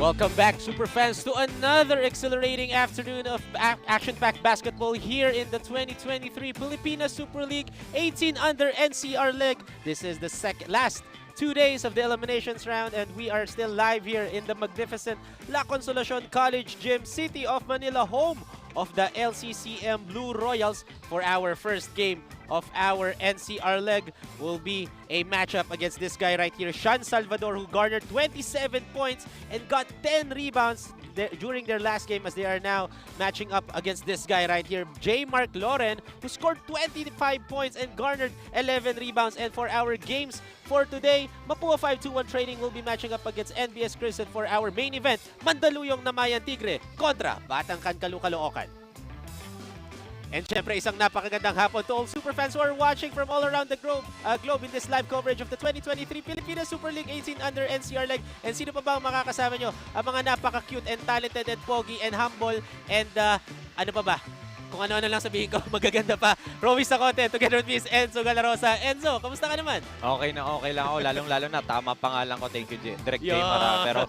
Welcome back, Superfans, to another exhilarating afternoon of action-packed basketball here in the 2023 Pilipinas Super League 18 under NCR leg. This is the last 2 days of the eliminations round, and we are still live here in the magnificent La Consolacion College Gym, City of Manila, home of the LCCM Blue Royals. For our first game of our NCR leg will be a matchup against this guy right here, Sean Salvador, who garnered 27 points and got 10 rebounds during their last game, as they are now matching up against this guy right here, J. Mark Loren, who scored 25 points and garnered 11 rebounds. And for our games for today, MAPUA 5-2-1 Trading will be matching up against NBS KRIS, and for our main event, Mandaluyong Namayan Tigre kontra Batang Caloocan. And syempre, isang napakagandang hapon to all superfans who are watching from all around the globe in this live coverage of the 2023 Pilipinas Super League 18 under NCR leg. And sino pa ba ang makakasama nyo? Ang mga napaka-cute and talented and pogi and humble and ano pa ba? Kung ano-ano lang sabihin ko, magaganda pa. Romy Sacote, together with Miss Enzo Galarosa. Enzo, kamusta ka naman? Okay lang ako. Lalong-lalo na. Tama pangalan ko. Thank you, Direct J. Mara. Pero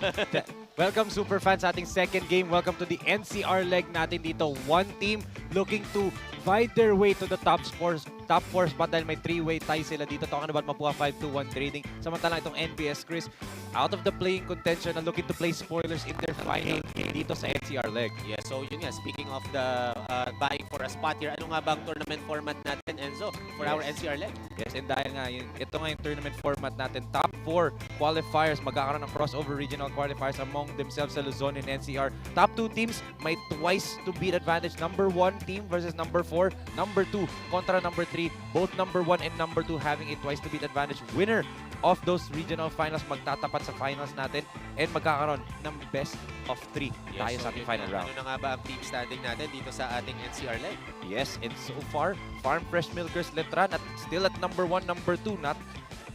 welcome, Superfans, sa ating second game. Welcome to the NCR leg natin dito. One team looking to fight their way to the top four spot dahil may three-way tie sila dito. Talking about MAPUA 5-2-1 Trading. Samantalang itong NBS KRIS out of the playing contention and looking to play spoilers in their final game dito sa NCR leg. Yeah, so yun nga, speaking of the vying for a spot here, ano nga bang tournament format natin, Enzo, for our NCR leg? Yes, and dahil nga, ito nga yung tournament format natin. Top 4 qualifiers, magkakaroon ng crossover regional qualifiers among themselves sa Luzon and NCR. Top 2 teams may twice to beat advantage. Number 1 team versus number 4. Number 2 kontra number 3. Both number 1 and number 2 having a twice to beat advantage. Winner of those regional finals magtatapat sa finals natin and magkakaroon ng best of 3 tayo sa ating final round. Ano na nga ba ang team standing natin dito sa ating NCR leg? Yes, and so far, Farm Fresh Milkers Letran at still at number 1, number 2, not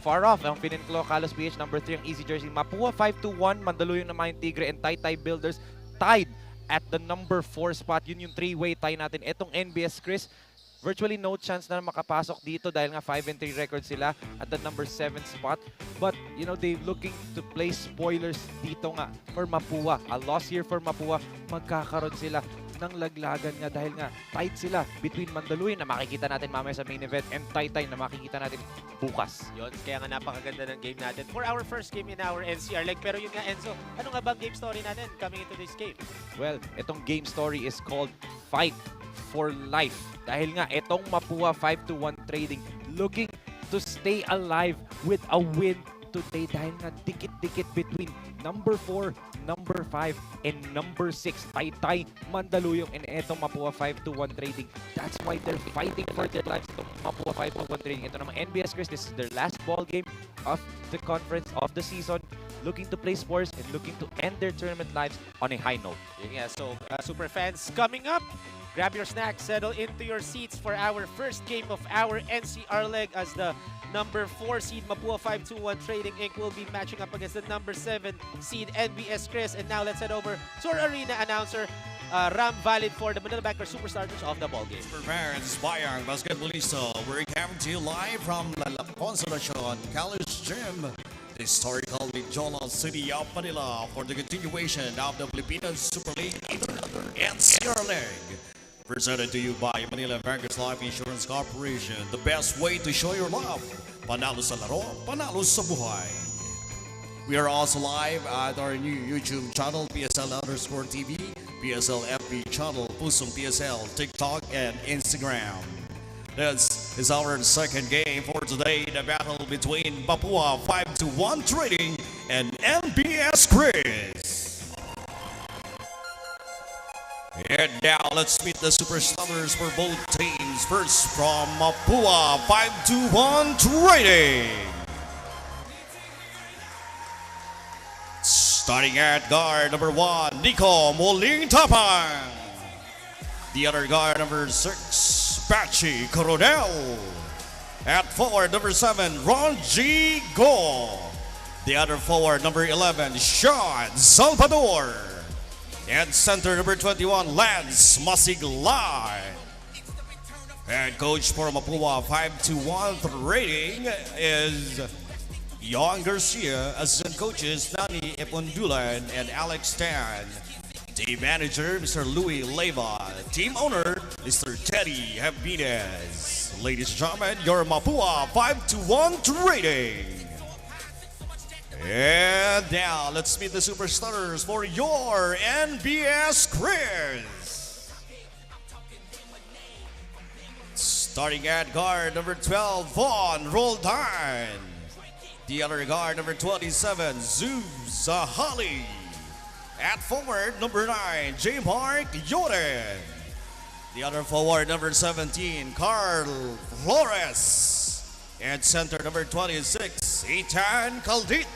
far off ang Pininclo Calos PH, number 3 ang Easy Jersey. MAPUA 5-2-1, Mandaluyong Namayan Tigre and Taytay Builders tied at the number 4 spot. Yun yung three-way tie natin. Etong NBS KRIS, virtually no chance na makapasok dito dahil nga 5-3 record sila at the number 7 spot. But, you know, they're looking to play spoilers dito nga for MAPUA. A loss here for MAPUA, magkakaroon sila ng laglagan nga dahil nga tight sila between Mandaluyong na makikita natin mamaya sa main event and Taytay na makikita natin bukas. Yun, kaya nga napakaganda ng game natin for our first game in our NCR leg. Pero yun nga, Enzo, ano nga bang game story natin coming into this game? Well, itong game story is called Fight for Life. Dahil nga, itong MAPUA 5-2-1 Trading looking to stay alive with a win today dahil nga dikit-dikit between number 4, number 5, and number 6. Taytay, Mandaluyong, and etong MAPUA 5-2-1 Trading. That's why they're fighting for their lives. Itong MAPUA 5-2-1 Trading. Ito naman NBS KRIS, this is their last ball game of the conference of the season. Looking to play sports and looking to end their tournament lives on a high note. Yeah, so super fans, coming up, grab your snacks, settle into your seats for our first game of our NCR leg as the number 4 seed MAPUA 5-2-1 Trading Inc. will be matching up against the number 7 seed NBS KRIS. And now let's head over to our arena announcer, Ram Valid, for the Manila Backer Superstars of the ball game. For parents, Bayang Basketballista, we're coming to you live from La Consolacion College Gym, the historical Jola City of Manila, for the continuation of the Pilipinas Super League NCR leg. Presented to you by Manila Bankers Life Insurance Corporation. The best way to show your love. Panalo sa laro, panalo sa buhay. We are also live at our new YouTube channel, PSL_TV, PSL FB channel, Pusong PSL, TikTok, and Instagram. This is our second game for today, the battle between MAPUA 5-2-1 Trading and NBS KRIS. And now let's meet the superstars for both teams. First from MAPUA 5-2-1 Trading. Starting at guard number 1, Nico Molintapang. The other guard number 6, Pachi Coronel. At forward number 7, Ron G. Go. The other forward number 11, Sean Salvador. And center number 21, Lance Masiglay. Head coach for MAPUA 5-2-1 Trading is Young Garcia, assistant coaches Nani Epondulan and Alex Tan. Team manager, Mr. Louis Leva. Team owner, Mr. Teddy Habinez. Ladies and gentlemen, your MAPUA 5-1 trading. And now, let's meet the superstars for your NBS KRIS. Starting at guard number 12, Vaughn Roldan. The other guard number 27, Zahali. At forward, number 9, J. Mark Yoden. The other forward, number 17, Carl Flores. And center, number 26, Ethan Caldit.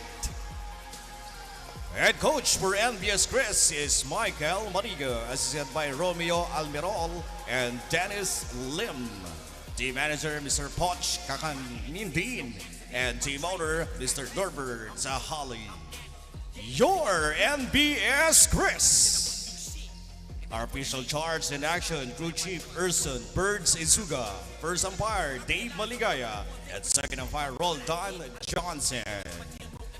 Head coach for NBS KRIS is Michael Marigo, assisted by Romeo Almirol and Dennis Lim. Team manager, Mr. Poch Kakanindin. And team owner, Mr. Norbert Zahali. Your NBS KRIS. Our official charge in action, crew chief Urson Birds Isuga. First umpire, Dave Maligaya. And second umpire, Roldan Johnson.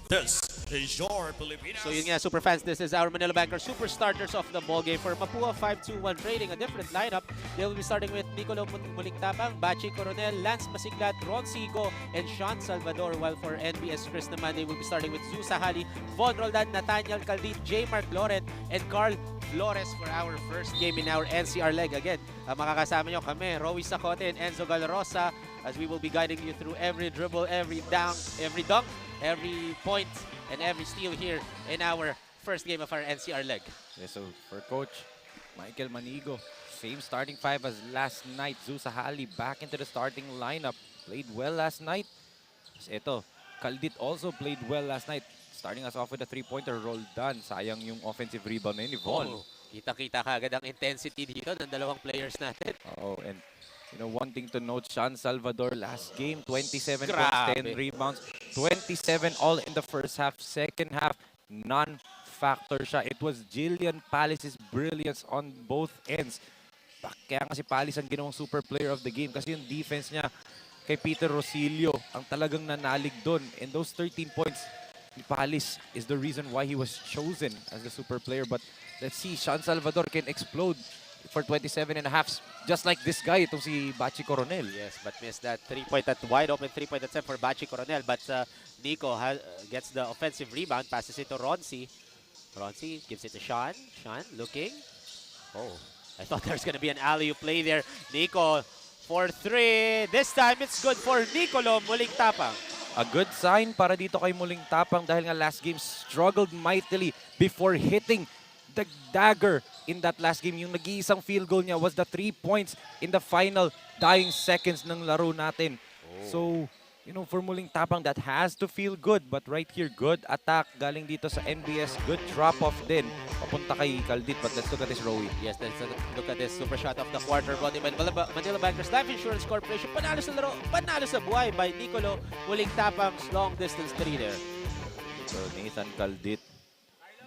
This is your Pilipinas. So yun nga, super fans, this is our Manila Banker super starters of the ballgame for MAPUA 5-2-1 trading. A different lineup. They will be starting with Nicolo Mulingtapang, Bachi Coronel, Lance Masiglat, Ron Sigo, and Sean Salvador. While for NBS KRIS naman, they will be starting with Zu Sahali, Von Roldan, Nathaniel Caldit, J. Mark Loren, and Carl Flores for our first game in our NCR leg. Again, makakasama nyo kami, Rowy Sacote and Enzo Galrosa, as we will be guiding you through every dribble, every dunk, every point, and every steal here in our first game of our NCR leg. Yeah, so for Coach Michael Manigo, same starting five as last night. Zu Sahali back into the starting lineup. Played well last night. Ito, Caldit also played well last night. Starting us off with a three-pointer, Roldan. Sayang yung offensive rebound na yun ni Von. Kita-kita ka agad ang intensity dito ng dalawang players natin. Oh, and you know, one thing to note, Sean Salvador last game, 27 Grabe. points, 10 rebounds, 27 all in the first half. Second half, non-factor siya. It was Jillian Palace's brilliance on both ends. Kaya nga si Palace ang ginawang super player of the game kasi yung defense niya kay Peter Rosilio ang talagang nanalig doon. And those 13 points, Palace is the reason why he was chosen as the super player. But let's see, Sean Salvador can explode for 27 and a half, just like this guy, itong si Bachi Coronel. Yes, but missed that three-point, that wide open three-point attempt for Bachi Coronel. But Nico gets the offensive rebound, passes it to Ronzi. Ronzi gives it to Sean. Sean looking. Oh, I thought there's going to be an alley-oop play there. Nico for three. This time it's good for Nicolo Mulingtapang. A good sign para dito kay Mulingtapang dahil nga last game struggled mightily before hitting the dagger in that last game. Yung nag-iisang field goal niya was the 3 points in the final dying seconds ng laro natin. So, you know, for Mulingtapang, that has to feel good. But right here, good attack galing dito sa NBS. Good drop-off din papunta kay Caldit. But let's look at this, Rowie. Yes, let's look at this super shot of the quarter brought in by Manila Bankers Life Insurance Corporation. Panalo sa laro, panalo sa buhay by Nicolo Mulingtapang's long distance three there. So Nathan Caldit,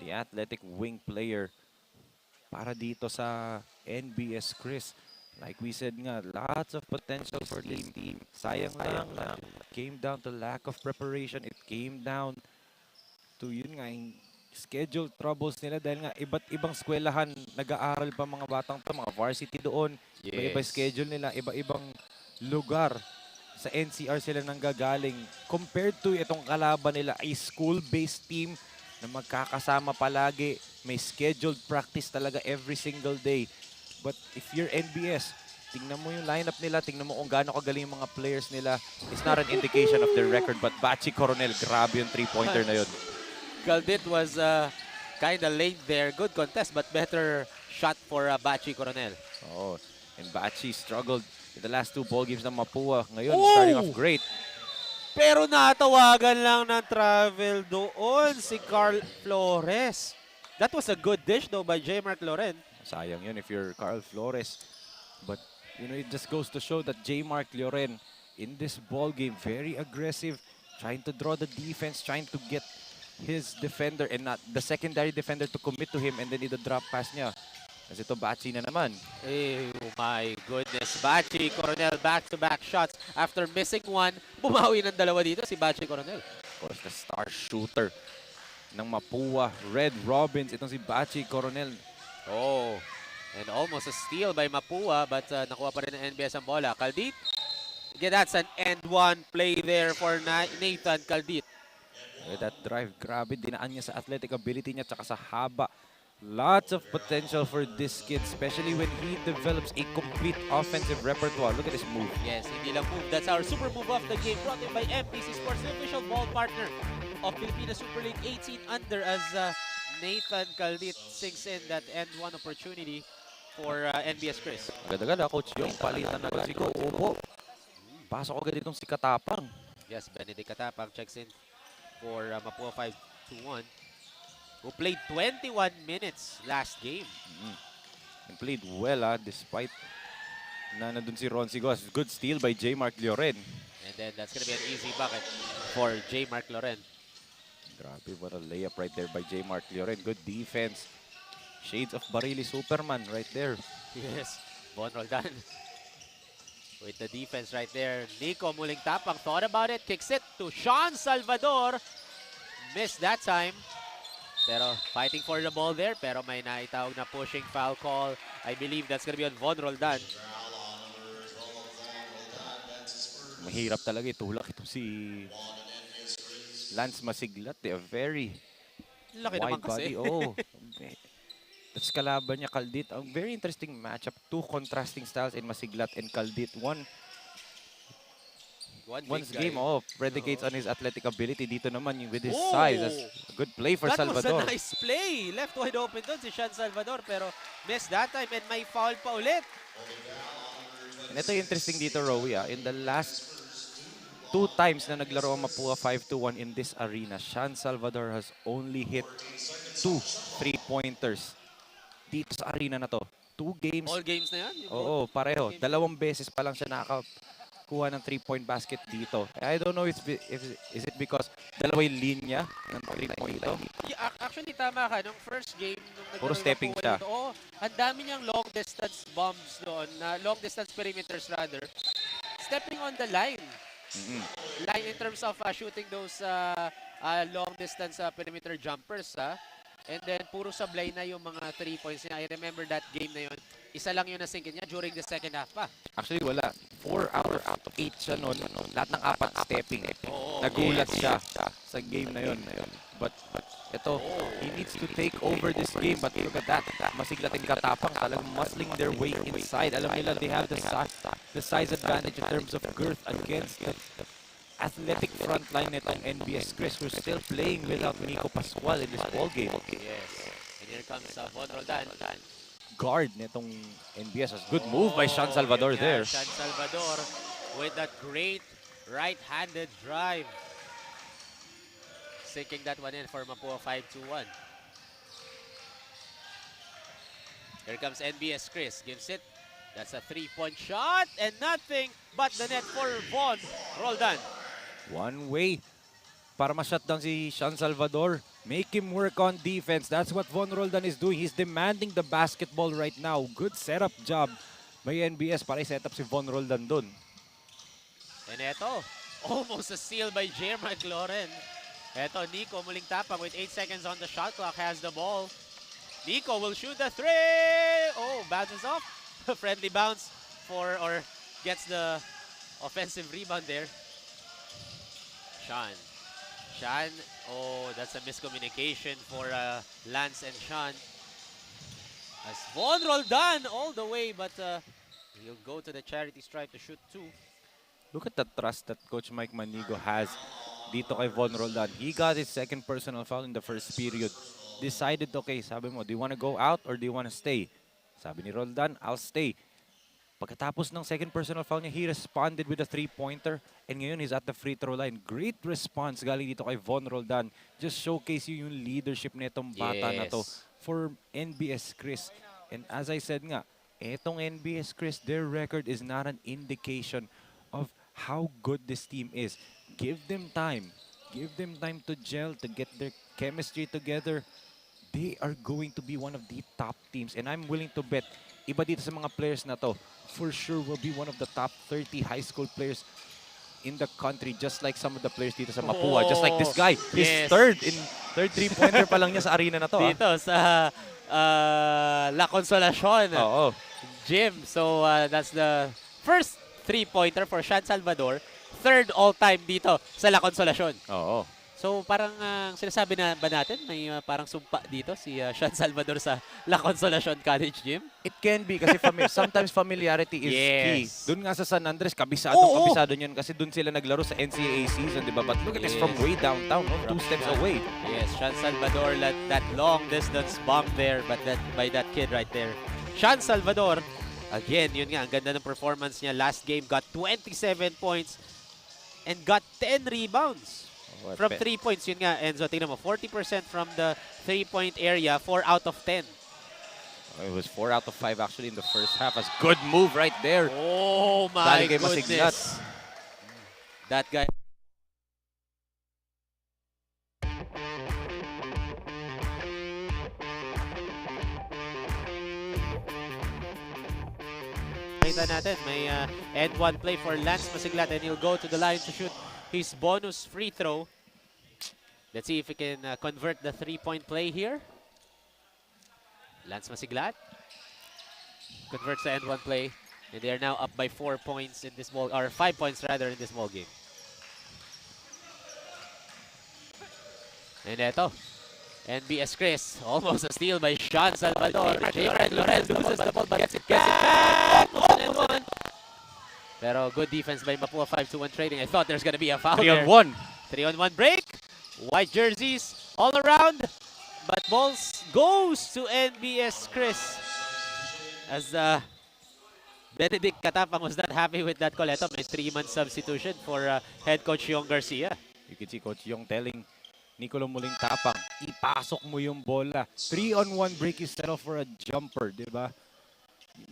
the athletic wing player para dito sa NBS KRIS. Like we said nga, lots of potential for this team. Sayang lang. Came down to lack of preparation. It came down to yun nga, yung schedule troubles nila dahil nga iba't ibang eskwelahan nag-aaral pa mga batang to, mga varsity doon. Yes. Iba-iba schedule nila, iba-ibang lugar sa NCR sila nanggagaling. Compared to itong kalaban nila, ay school-based team na magkakasama palagi. May scheduled practice talaga every single day. But if you're NBS, tingnan mo yung lineup nila, tingnan mo kung gaano kagaling yung mga players nila. It's not an indication of their record, but Bachi Coronel, grabe yung three-pointer na yun. Caldit was kind of late there. Good contest, but better shot for Bachi Coronel. Oh, and Bachi struggled in the last two ball games ng MAPUA. Ngayon, Oh! starting off great. Pero natawagan lang ng travel doon si Carl Flores. That was a good dish though by J. Mark Loren. Sayang yun if you're Carl Flores. But, you know, it just goes to show that J. Mark Loren in this ball game, very aggressive, trying to draw the defense, trying to get his defender and not the secondary defender to commit to him, and then the drop pass niya. Kasi ito, Bachi na naman. Oh my goodness. Bachi Coronel back-to-back shots. After missing one, bumawi ng dalawa dito si Bachi Coronel. Of course, the star shooter ng Mapua Red Robins. Itong si Bachi Coronel. Oh, and almost a steal by Mapua, but nakuha pa rin ng NBS ang bola. Caldit, yeah, that's an end one play there for Nathan Caldit. With that drive, grabe, dinaan niya sa athletic ability niya tsaka sa haba. Lots of potential for this kid, especially when he develops a complete offensive repertoire. Look at this move. Yes, hindi lang move. That's our super move of the game, brought in by MPC Sports, the official ball partner of Pilipinas Super League 18 under, as Nathan Caldit sinks in that end one opportunity for NBS KRIS. Agad-agad, Coach Yung, palitan na si Ko. Opo. Pasok agad itong si Katapang. Yes, Benedict Katapang checks in for Mapua 5-1, who played 21 minutes last game. And played well, despite na nandun si Ron Sigos. Good steal by J. Mark Lloren. And then that's gonna be an easy bucket for J. Mark Loren. Grabe, what a layup right there by J. Mark Lloren. Good defense. Shades of Barili Superman right there. Yes, Von Roldan with the defense right there. Nico muling tapang, thought about it, kicks it to Sean Salvador. Missed that time. Pero fighting for the ball there, pero may naitawag na pushing foul call. I believe that's gonna be on Von Roldan. Mahirap talaga itulak ito si Lance Masiglat. A very Laki wide naman kasi. body. Oh, that's kalaban niya, Caldit. A very interesting matchup. Two contrasting styles in Masiglat and Caldit. One's big game, guy. predicates on his athletic ability. Dito naman with his Oh! size. That's a good play for That Salvador. was a nice play. Left wide open doon si Sean Salvador, pero missed that time and may foul pa ulit. And ito yung interesting dito, Rowie. In the last 2 times na naglaro ang Mapua 5-1 in this arena, Sean Salvador has only hit 2 3-pointers dito sa arena na to. 2 games. All games na yan? Oo, pareho. 2 beses pa lang siya nakakuha ng 3-point basket dito. I don't know if is it because dalawa yung linya ng 3-point dito. Yeah, actually, tama ka. Nung first game, nung Puro nagkaroon stepping ng siya. dito, oh, ang dami niyang long distance bombs doon, long distance perimeters rather. Stepping on the line. Line in terms of shooting those long distance perimeter jumpers. And then, puro sablay na yung mga 3 points niya. I remember that game na yun. Isa lang yun na-sink niya during the second half pa. Actually, wala. 4 out of 8 siya noon. Lahat ng 4 stepping. Oo, Nagulat yes. siya sa game na yun. But ito, he needs to take over this game. But look at that. Masiglat and Katapang talagang muscling their way inside. Alam nila they have the size advantage in terms of girth against the athletic front line nitong NBS KRIS. We're still playing without Nico Pascual in this ball game. Yes. And here comes Von Roldan. Guard nitong NBS. Good move by Sean Salvador there. Sean Salvador with that great right-handed drive. Sinking that one in for Mapua 5-1. Here comes NBS KRIS. Gives it. That's a 3-point shot and nothing but the net for Von Roldan. One way para ma-shutdown si Sean Salvador. Make him work on defense. That's what Von Roldan is doing. He's demanding the basketball right now. Good setup job by NBS para i-set up si Von Roldan dun. And eto, almost a steal by J. Mark Loren. Eto, Nico muling tapang with 8 seconds on the shot clock, has the ball. Nico will shoot the 3! Oh, bounces off. Friendly bounce or gets the offensive rebound there. Sean, oh, that's a miscommunication for Lance and Sean. As Von Roldan all the way, but he'll go to the charity stripe to shoot 2. Look at the trust that Coach Mike Manigo has dito kay Von Roldan. He got his second personal foul in the first period. Decided, okay, sabi mo, do you want to go out or do you want to stay? Sabi ni Roldan, I'll stay. Pagkatapos ng second personal foul niya, he responded with a 3-pointer. And ngayon, he's at the free throw line. Great response galing dito kay Von Roldan. Just showcase yung leadership nitong bata na to for NBS KRIS. And as I said nga, etong NBS KRIS, their record is not an indication of how good this team is. Give them time. Give them time to gel, to get their chemistry together. They are going to be one of the top teams. And I'm willing to bet, iba dito sa mga players na to, for sure will be one of the top 30 high school players in the country, just like some of the players dito sa Mapua. Just like this guy. His Yes. third three-pointer pa lang niya sa arena na to. Dito sa La Consolacion Oo. gym. So that's the first 3-pointer for Sean Salvador. Third all-time dito sa La Consolacion. Oo. So parang sinasabi na ba natin may parang sumpa dito si Sean Salvador sa La Consolacion College Gym? It can be kasi sometimes familiarity is key. Doon nga sa San Andres, kabisado niyan kasi doon sila naglaro sa NCAA season, di ba? But look at this from way downtown, no? 2 steps away. Yes, Sean Salvador, that long distance bomb there by that kid right there. Sean Salvador, again, yun nga, ang ganda ng performance niya. Last game, got 27 points and got 10 rebounds. From 3 points, yun nga, Enzo, tingnan mo, 40% from the 3-point area, 4 out of 10. It was 4 out of 5 actually in the first half. That's good move right there. Oh my Dali kay Masiglat. goodness. That guy. Kita natin, may end one play for Lance Masiglat and he'll go to the line to shoot his bonus free throw. Let's see if he can convert the 3-point play here. Lance Masiglat converts the end one play, and they are now up by 4 points in this ball, or 5 points rather in this ball game. And eto, NBS KRIS, almost a steal by Sean Salvador. Lorenz loses the ball but gets it back. 1-1. Pero good defense by Mapua, 5-2-1 trading. I thought there's gonna be a foul there. 3-on-1. 3-on-1 break. White jerseys all around. But balls goes to NBS KRIS. As Benedict Katapang was not happy with that call. Ito, may 3-man substitution for head coach Yong Garcia. You can see Coach Yong telling Nicolo Muling Tapang, ipasok mo yung bola. 3-on-1 break, you settle for a jumper, di ba?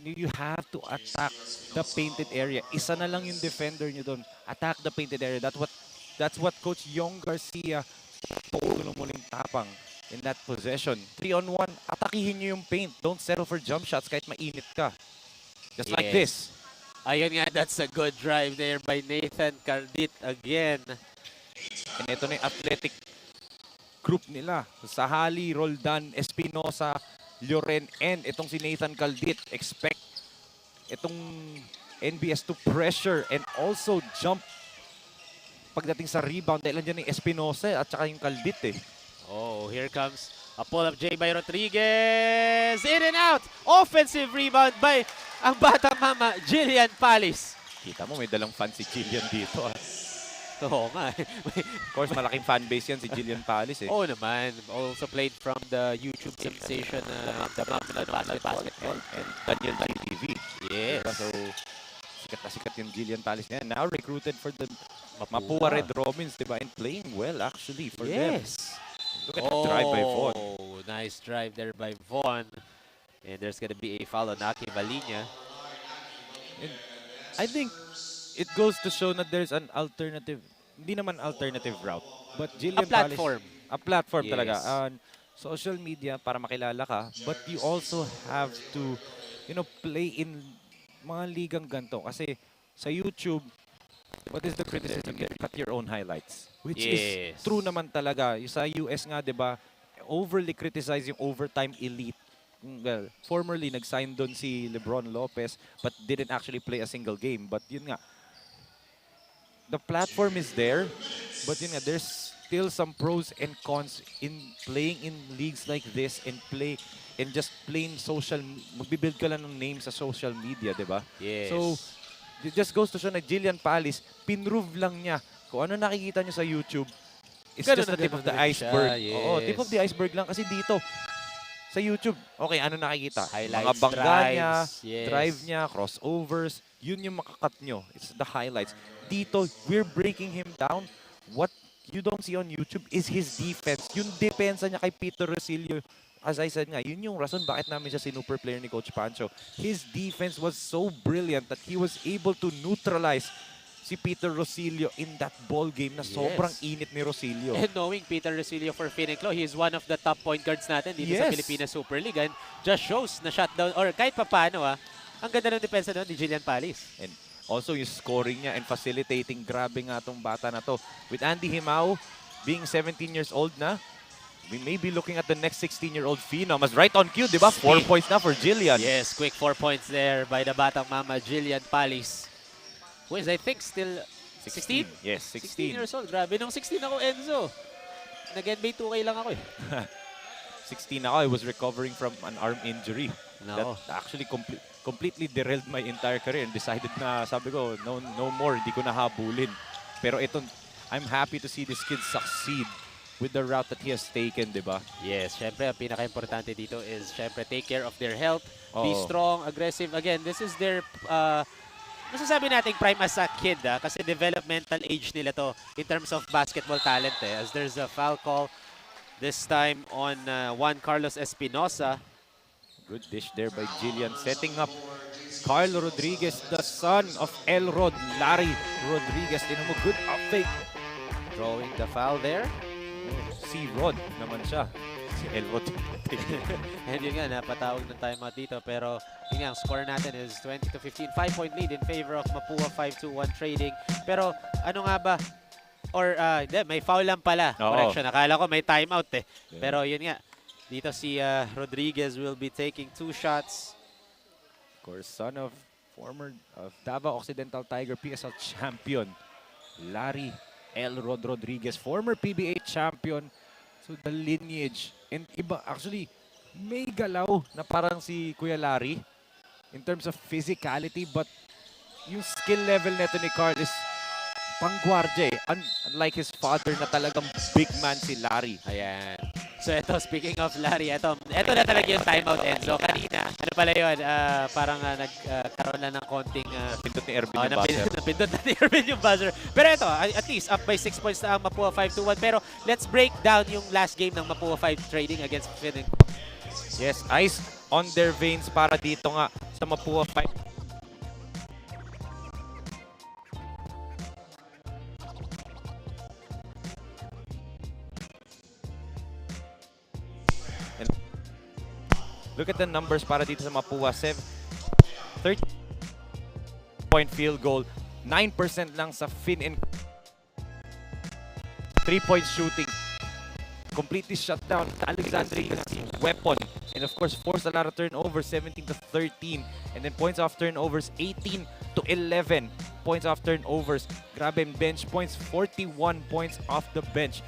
You have to attack the painted area. Isa na lang yung defender nyo doon. Attack the painted area. That's what Coach Yong Garcia told Nicolo Muling Tapang in that possession. 3-on-1, atakihin nyo yung paint. Don't settle for jump shots kahit mainit ka. Just like this. Ayun nga, that's a good drive there by Nathan Cardit again. And ito na yung athletic group nila. Sahali, Roldan, Espinosa, Lloren, and itong si Nathan Caldit. Expect itong NBS to pressure and also jump pagdating sa rebound. Dahil nandiyan yung Espinosa at saka yung Caldit eh. Oh, here comes a pull-up J by Rodriguez. In and out. Offensive rebound by ang batang mama, Jillian Palis. Kita mo, may dalang fan si Jillian dito. Oo nga. Of course, malaking fan base yan si Jillian Palis eh. Oo naman. Also played from the YouTube sensation the Manila basketball. And Daniel TV. Yes. Diba? So, sikat na sikat yung Jillian Palis niya. Now recruited for the Mapua Red Robins, diba? And playing well actually for them. Look at the drive by Von. Oh, nice drive there by Von. And there's gonna be a foul on Aki Valinia. And I think it goes to show that there's an alternative, hindi naman alternative route, but Jillian Palis, a platform talaga on social media para makilala ka, but you also have to, you know, play in mga ligang ganito kasi sa YouTube, what is the criticism there? Cut your own highlights, which is true naman talaga. Yung sa US nga, 'di ba, overly criticize yung overtime elite. Well, formerly nag-sign doon si Lebron Lopez but didn't actually play a single game. But yun nga, the platform is there, but yun nga, there's still some pros and cons in playing in leagues like this and just plain social, magbibuild ka lang ng name sa social media, di ba? Yes. So, it just goes to show na Jillian Palis, pinrove lang niya kung ano nakikita nyo sa YouTube, it's just the tip of the iceberg. Oo, tip of the iceberg lang kasi dito, sa YouTube, okay, ano nakikita? Highlights, mga bangga niya, drives, drive niya, crossovers, yun yung makakat nyo. It's the highlights. Dito, we're breaking him down. What you don't see on YouTube is his defense. Yung depensa niya kay Peter Rosillo, as I said nga, yun yung rason bakit namin siya sinuper player ni Coach Pancho. His defense was so brilliant that he was able to neutralize si Peter Rosillo in that ball game na sobrang init ni Rosillo. And knowing Peter Rosillo for Finiclo, he is one of the top point guards natin dito sa Pilipinas Super League and just shows na shutdown or kahit papano ang ganda ng depensa doon ni Jillian Palis. And Also, yung scoring niya and facilitating, grabe nga tong bata na to. With Andy Himao being 17 years old na, we may be looking at the next 16-year-old phenom as right on cue, di ba? 4 points na for Jillian. Yes, quick 4 points there by the batang mama, Jillian Palis. Who is, I think, still 16? Yes, 16 16. years old. Grabe, nung 16 ako, Enzo. Nag-NBA 2K lang ako eh. 16 ako, I was recovering from an arm injury. No. That actually completely derailed my entire career and decided na, sabi ko, no more, di ko na habulin. Pero ito, I'm happy to see this kid succeed with the route that he has taken, di ba? Yes, syempre, ang pinaka-importante dito is, syempre, take care of their health. Be Oo. strong, aggressive. Again, this is their, masasabi natin prime as a kid, kasi developmental age nila to in terms of basketball talent. As there's a foul call this time on Juan Carlos Espinosa. Good dish there by Jillian, setting up Carlo Rodriguez, the son of Elrod, Larry Rodriguez. Tinan mo, good up fake. Drawing the foul there. Si Rod naman siya. Si Elrod. And yun nga, napatawag ng timeout dito. Pero yun nga, ang score natin is 20 to 15. 5-point lead in favor of MAPUA 5-2-1 trading. Pero ano nga ba? Or, hindi, may foul lang pala. Oo. Correction, akala ko may timeout eh. Yeah. Pero yun nga, dito si Rodriguez will be taking 2 shots. Of course, son of former Davao Occidental Tiger PSL champion, Larry Elrod Rodriguez, former PBA champion. So the lineage, and iba, actually, may galaw na parang si Kuya Larry in terms of physicality, but yung skill level neto ni Carl is pang-guardia eh. Unlike his father na talagang big man si Larry. Ayan. So ito, speaking of Larry, ito na talaga yung timeout, Enzo. Kanina, ano pala yun, parang nagkaroon na ng konting... Pindot ni Ervin yung buzzer. Napindot na ni Ervin yung buzzer. Pero ito, at least up by 6 points na ang MAPUA 5-2-1. Pero let's break down yung last game ng MAPUA 5 trading against Finn. Yes, ice on their veins para dito nga sa MAPUA 5. Look at the numbers para dito sa MAPUA. 30-point field goal. 9% lang sa Finn and 3-point shooting. Completely shut down Alexandria's weapon. And of course, forced a lot of turnovers, 17 to 13. And then points off turnovers, 18 to 11. Points off turnovers. Grabe, bench points, 41 points off the bench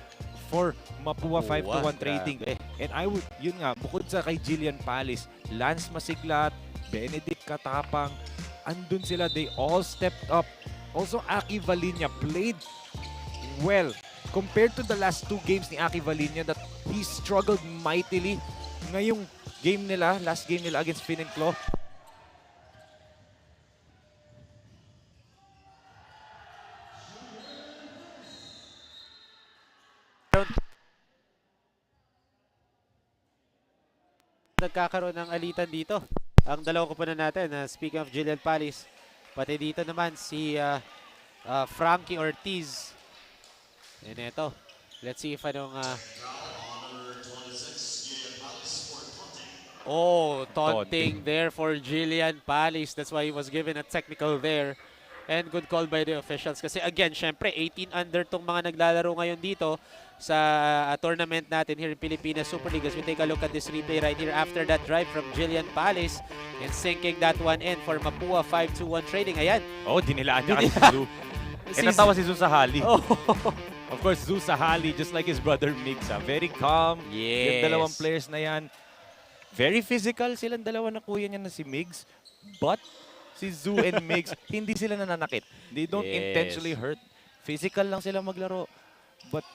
for MAPUA 5-1 trading. And I would, yun nga, bukod sa kay Jillian Palis, Lance Masiglat, Benedict Katapang, andun sila, they all stepped up. Also, Aki Valinia played well. Compared to the last 2 games ni Aki Valinia that he struggled mightily. Ngayong game nila, last game nila against Finn and Claw, nagkakaroon ng alitan dito. Ang dalawang kupunan natin, speaking of Jillian Palis, pati dito naman si Frankie Ortiz. And ito, let's see if anong... taunting there for Jillian Palis. That's why he was given a technical there. And good call by the officials. Kasi again, syempre, 18 under tong mga naglalaro ngayon dito sa tournament natin here in Pilipinas Super League. As we take a look at this replay right here after that drive from Jillian Palis and sinking that one in for MAPUA 5-2-1 trading. Ayan. oh, dinilaan niya kasi si Zu. Eh, natawa si Zu Sahali. Oh. Of course, Zu Sahali, just like his brother Migs. Very calm. Yes. Yung dalawang players na yan. Very physical silang dalawa na kuya niya na si Migs. But si Zu and Migs, hindi sila nananakit. They don't intentionally hurt. Physical lang sila maglaro. But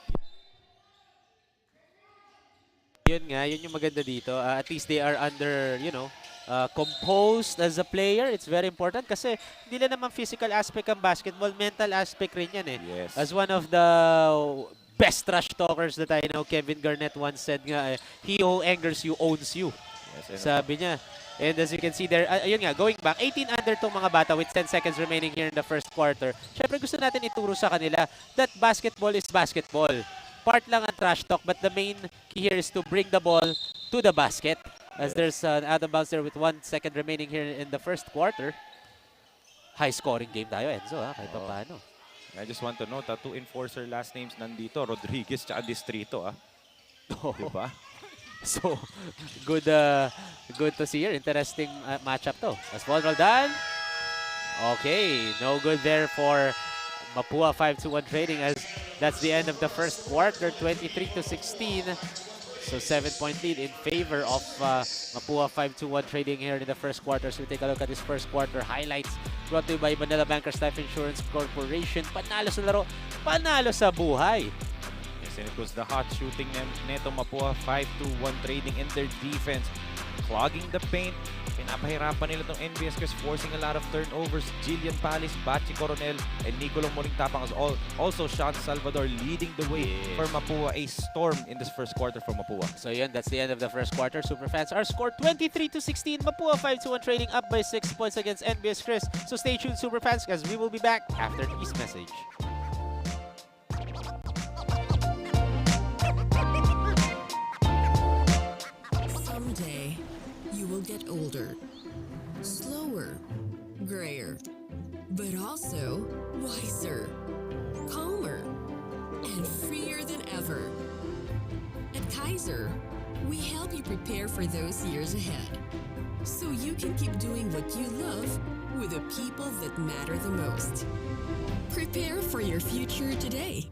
yun nga, yun yung maganda dito. At least they are under, you know, composed as a player. It's very important kasi hindi lang naman physical aspect ang basketball, mental aspect rin yan eh. yes. As one of the best trash talkers that I know, Kevin Garnett once said nga, he who angers you owns you. Yes, Sabi niya. And as you can see there, ayun nga, going back, 18 under tong mga bata with 10 seconds remaining here in the first quarter. Siyempre gusto natin ituro sa kanila that basketball is basketball. Part lang ang trash talk, but the main key here is to bring the ball to the basket. As there's an out of bounds there with 1 second remaining here in the first quarter. high-scoring game tayo, Enzo, ha? Kahit pa Oo. paano. I just want to note, two enforcer last names nandito, Rodriguez tsaka Distrito, Diba? So, good good to see here. Interesting matchup to. As ball roll done. Okay, no good there for Mapua 5-1 trading as that's the end of the first quarter, 23-16. So 7-point lead in favor of Mapua 5-1 trading here in the first quarter. So we take a look at this first quarter highlights brought to you by Manila Bankers Life Insurance Corporation. Panalo sa laro, panalo sa buhay. Yes, and it was the hot shooting neto Mapua 5-1 trading in their defense. Clogging the paint. Pinapahirapan nila itong NBS KRIS, forcing a lot of turnovers. Jillian Palis, Bachi Coronel, and Nicolong Molingtapang as also Sean Salvador leading the way for Mapua. A storm in this first quarter for Mapua. So yun, that's the end of the first quarter. Superfans are scored 23-16. Mapua 5-1 trading up by 6 points against NBS KRIS. So stay tuned, Superfans, because we will be back after this message. Someday, you will get older, slower, grayer, but also wiser, calmer, and freer than ever. At Kaiser, we help you prepare for those years ahead, so you can keep doing what you love with the people that matter the most. Prepare for your future today.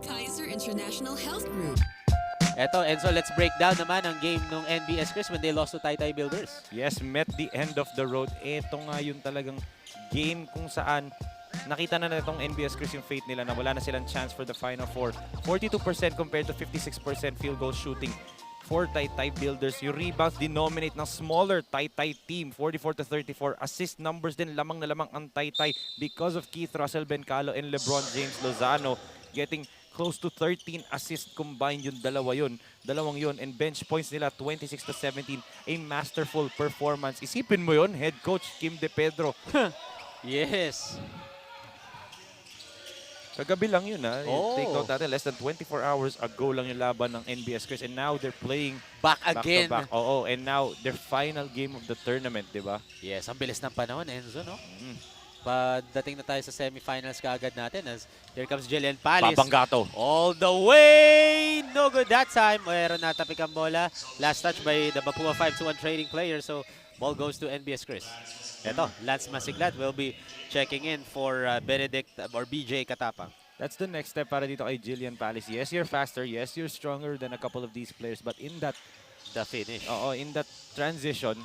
Kaiser International Health Group. Eto, Enzo, let's break down naman ang game ng NBS KRIS when they lost to Taytay Builders. Yes, met the end of the road. Ito nga yung talagang game kung saan nakita na itong NBS KRIS yung fate nila na wala na silang chance for the Final Four. 42% compared to 56% field goal shooting for Taytay Builders. Yung rebounds denominate ng smaller Taytay team. 44-34. Assist numbers din lamang na lamang ang Taytay because of Keith Russell Bencalo and LeBron James Lozano getting close to 13 assists combined yung dalawang yun. And bench points nila 26-17. A masterful performance. Isipin mo yun, head coach Kim De Pedro. Yes. Kagabi lang yun, Oh. Take note natin, less than 24 hours ago lang yung laban ng NBS KRIS. And now they're playing Back back again. to back. Oo, and now their final game of the tournament, di ba? Yes, ang bilis ng panahon, Enzo, no? Mm. Padating na tayo sa semifinals kaagad natin as here comes Jillian Palis. Babanggato. All the way! No good that time. Meron natapik ang bola. Last touch by the Mapua 5-1 trading player. So, ball goes to NBS KRIS. Ito, Lance Masiglat will be checking in for Benedict or BJ Katapang. That's the next step para dito kay Jillian Palis. Yes, you're faster. Yes, you're stronger than a couple of these players. But in that, The finish. in that transition,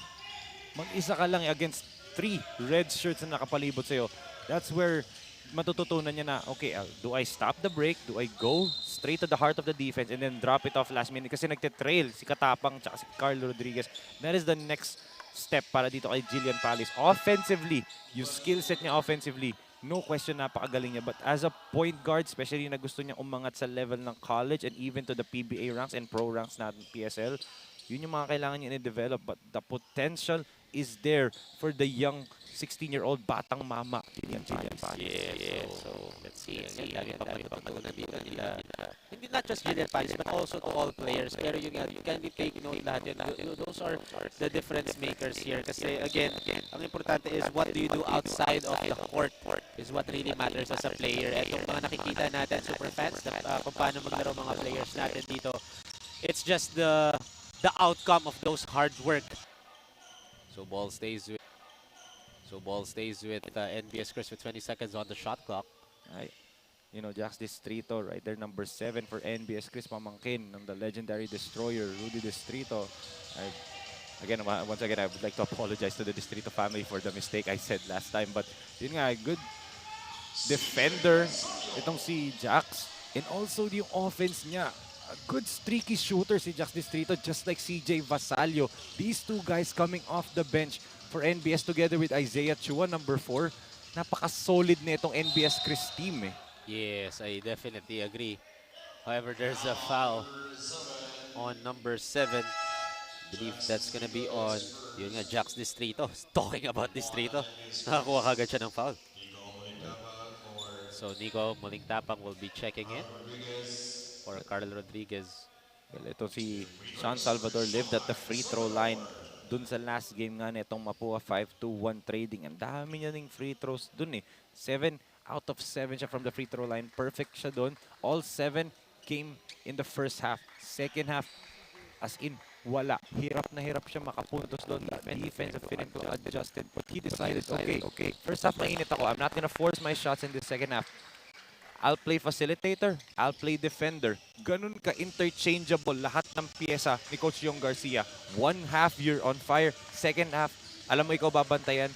mag-isa ka lang against 3 red shirts na nakapalibot sa'yo. That's where matututunan niya na, okay, do I stop the break? Do I go straight to the heart of the defense and then drop it off last minute? Kasi nagte-trail si Katapang tsaka si Carlo Rodriguez. That is the next step para dito kay Jillian Palis. Offensively, yung skill set niya offensively, no question, napakagaling niya. But as a point guard, especially na gusto niya umangat sa level ng college and even to the PBA ranks and pro ranks natin PSL, yun yung mga kailangan niya i-develop. But the potential is there for the young 16-year-old batang mama. Yes. So, let's see. Ang dami pang matutunan dito nila. Hindi not just Jillian Palis, but also to all players. Pero yun nga, you can be take note lahat yun. Those are the difference makers here. Kasi again, ang importante is what do you do outside of the court is what really matters as a player. At yung mga nakikita natin, super fans, kung paano maglaro mga players natin dito, it's just the outcome of those hard work. So ball stays with NBS KRIS with 20 seconds on the shot clock. Jax Distrito, right there, number 7 for NBS KRIS, pamangkin ng the legendary destroyer, Rudy Distrito. Once again, I would like to apologize to the Distrito family for the mistake I said last time. But yun nga, good defender itong si Jax. And also yung offense niya. A good streaky shooter si Jax Distrito, just like CJ Vasallo. These two guys coming off the bench for NBS together with Isaiah Chua, number 4. Napaka-solid na itong NBS KRIS team. Yes, I definitely agree. However, there's a foul on number 7. I believe that's gonna be on yun nga, Jax Distrito. Talking about Distrito, nakakuha kagad siya ng foul. So Nico Molingtapang will be checking in for Carl Rodriguez. Well, ito si Sean Salvador lived at the free throw line dun sa last game nga nitong Mapua 5-2-1 trading. Ang dami niya ng free throws dun eh. 7 out of 7 siya from the free throw line. Perfect siya dun. All 7 came in the first half. Second half, as in, wala. Hirap na hirap siya makapuntos doon. Defensive Pinnacle adjusted. But he decided, okay, first half mainit ako. I'm not gonna force my shots in the second half. I'll play facilitator, I'll play defender. Ganun ka-interchangeable lahat ng pyesa ni Coach Yong Garcia. One half, you're on fire. Second half, alam mo ikaw babantayan.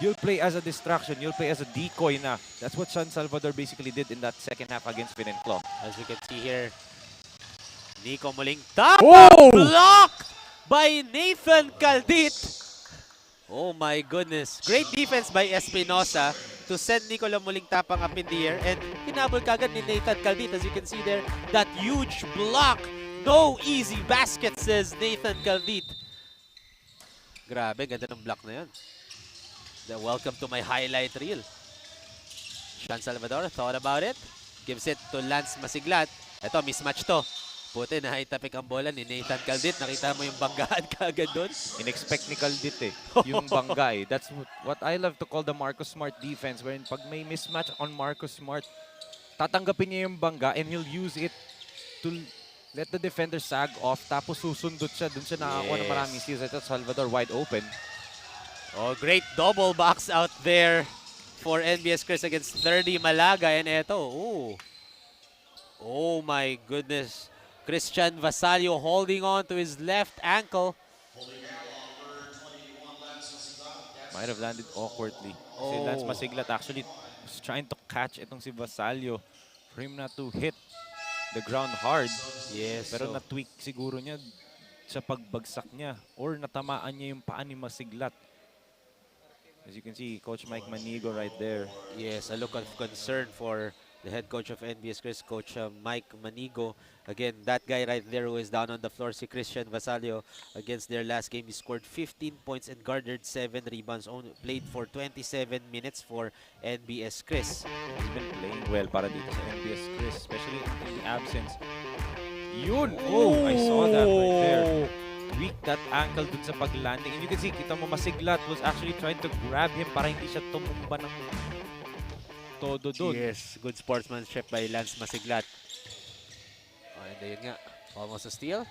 You'll play as a distraction, you'll play as a decoy na. That's what San Salvador basically did in that second half against Pinnacle. As we can see here, Nico muling top block by Nathan Caldit. Oh my goodness. Great defense by Espinosa to send Nicola muling tapang up in the air. And hinabol kagad ni Nathan Caldit. As you can see there, that huge block. No easy basket, says Nathan Caldit. Grabe, ganda ng block na yun. Welcome to my highlight reel. San Salvador thought about it. Gives it to Lance Masiglat. Ito, mismatch to. Puti na itapik ang bola ni Nathan Caldit. Nakita mo yung banggaan kaagad doon. In-expect ni Caldit eh, yung bangga eh. That's what I love to call the Marcus Smart defense, wherein pag may mismatch on Marcus Smart, tatanggapin niya yung bangga and he'll use it to let the defender sag off, tapos susundot siya. Doon siya nakakuha ng maraming steals. Ito, Salvador wide open. Oh, great double box out there for NBS KRIS against 30 Malaga. And eto, oh my goodness. Christian Vasallo holding on to his left ankle. Might have landed awkwardly. Si Lance Masiglat actually was trying to catch itong si Vasallo for him not to hit the ground hard. Yes. Pero na-tweak siguro niya sa pagbagsak niya or natamaan niya yung paa ni Masiglat. As you can see, Coach Mike Manigo right there. Yes, a look of concern for the head coach of NBS KRIS, Coach Mike Manigo. Again, that guy right there who is down on the floor, si Christian Vasallo. Against their last game, he scored 15 points and garnered 7 rebounds. Played for 27 minutes for NBS KRIS. He's been playing well para dito sa NBS KRIS, especially in the absence. Yun! Oh, I saw that right there. Weak that ankle dun sa paglanding. And you can see, kita mo Masiglat was actually trying to grab him para hindi siya tumumba ng todo dun. Yes, good sportsmanship by Lance Masiglat. Oh, and ayun nga, almost a steal.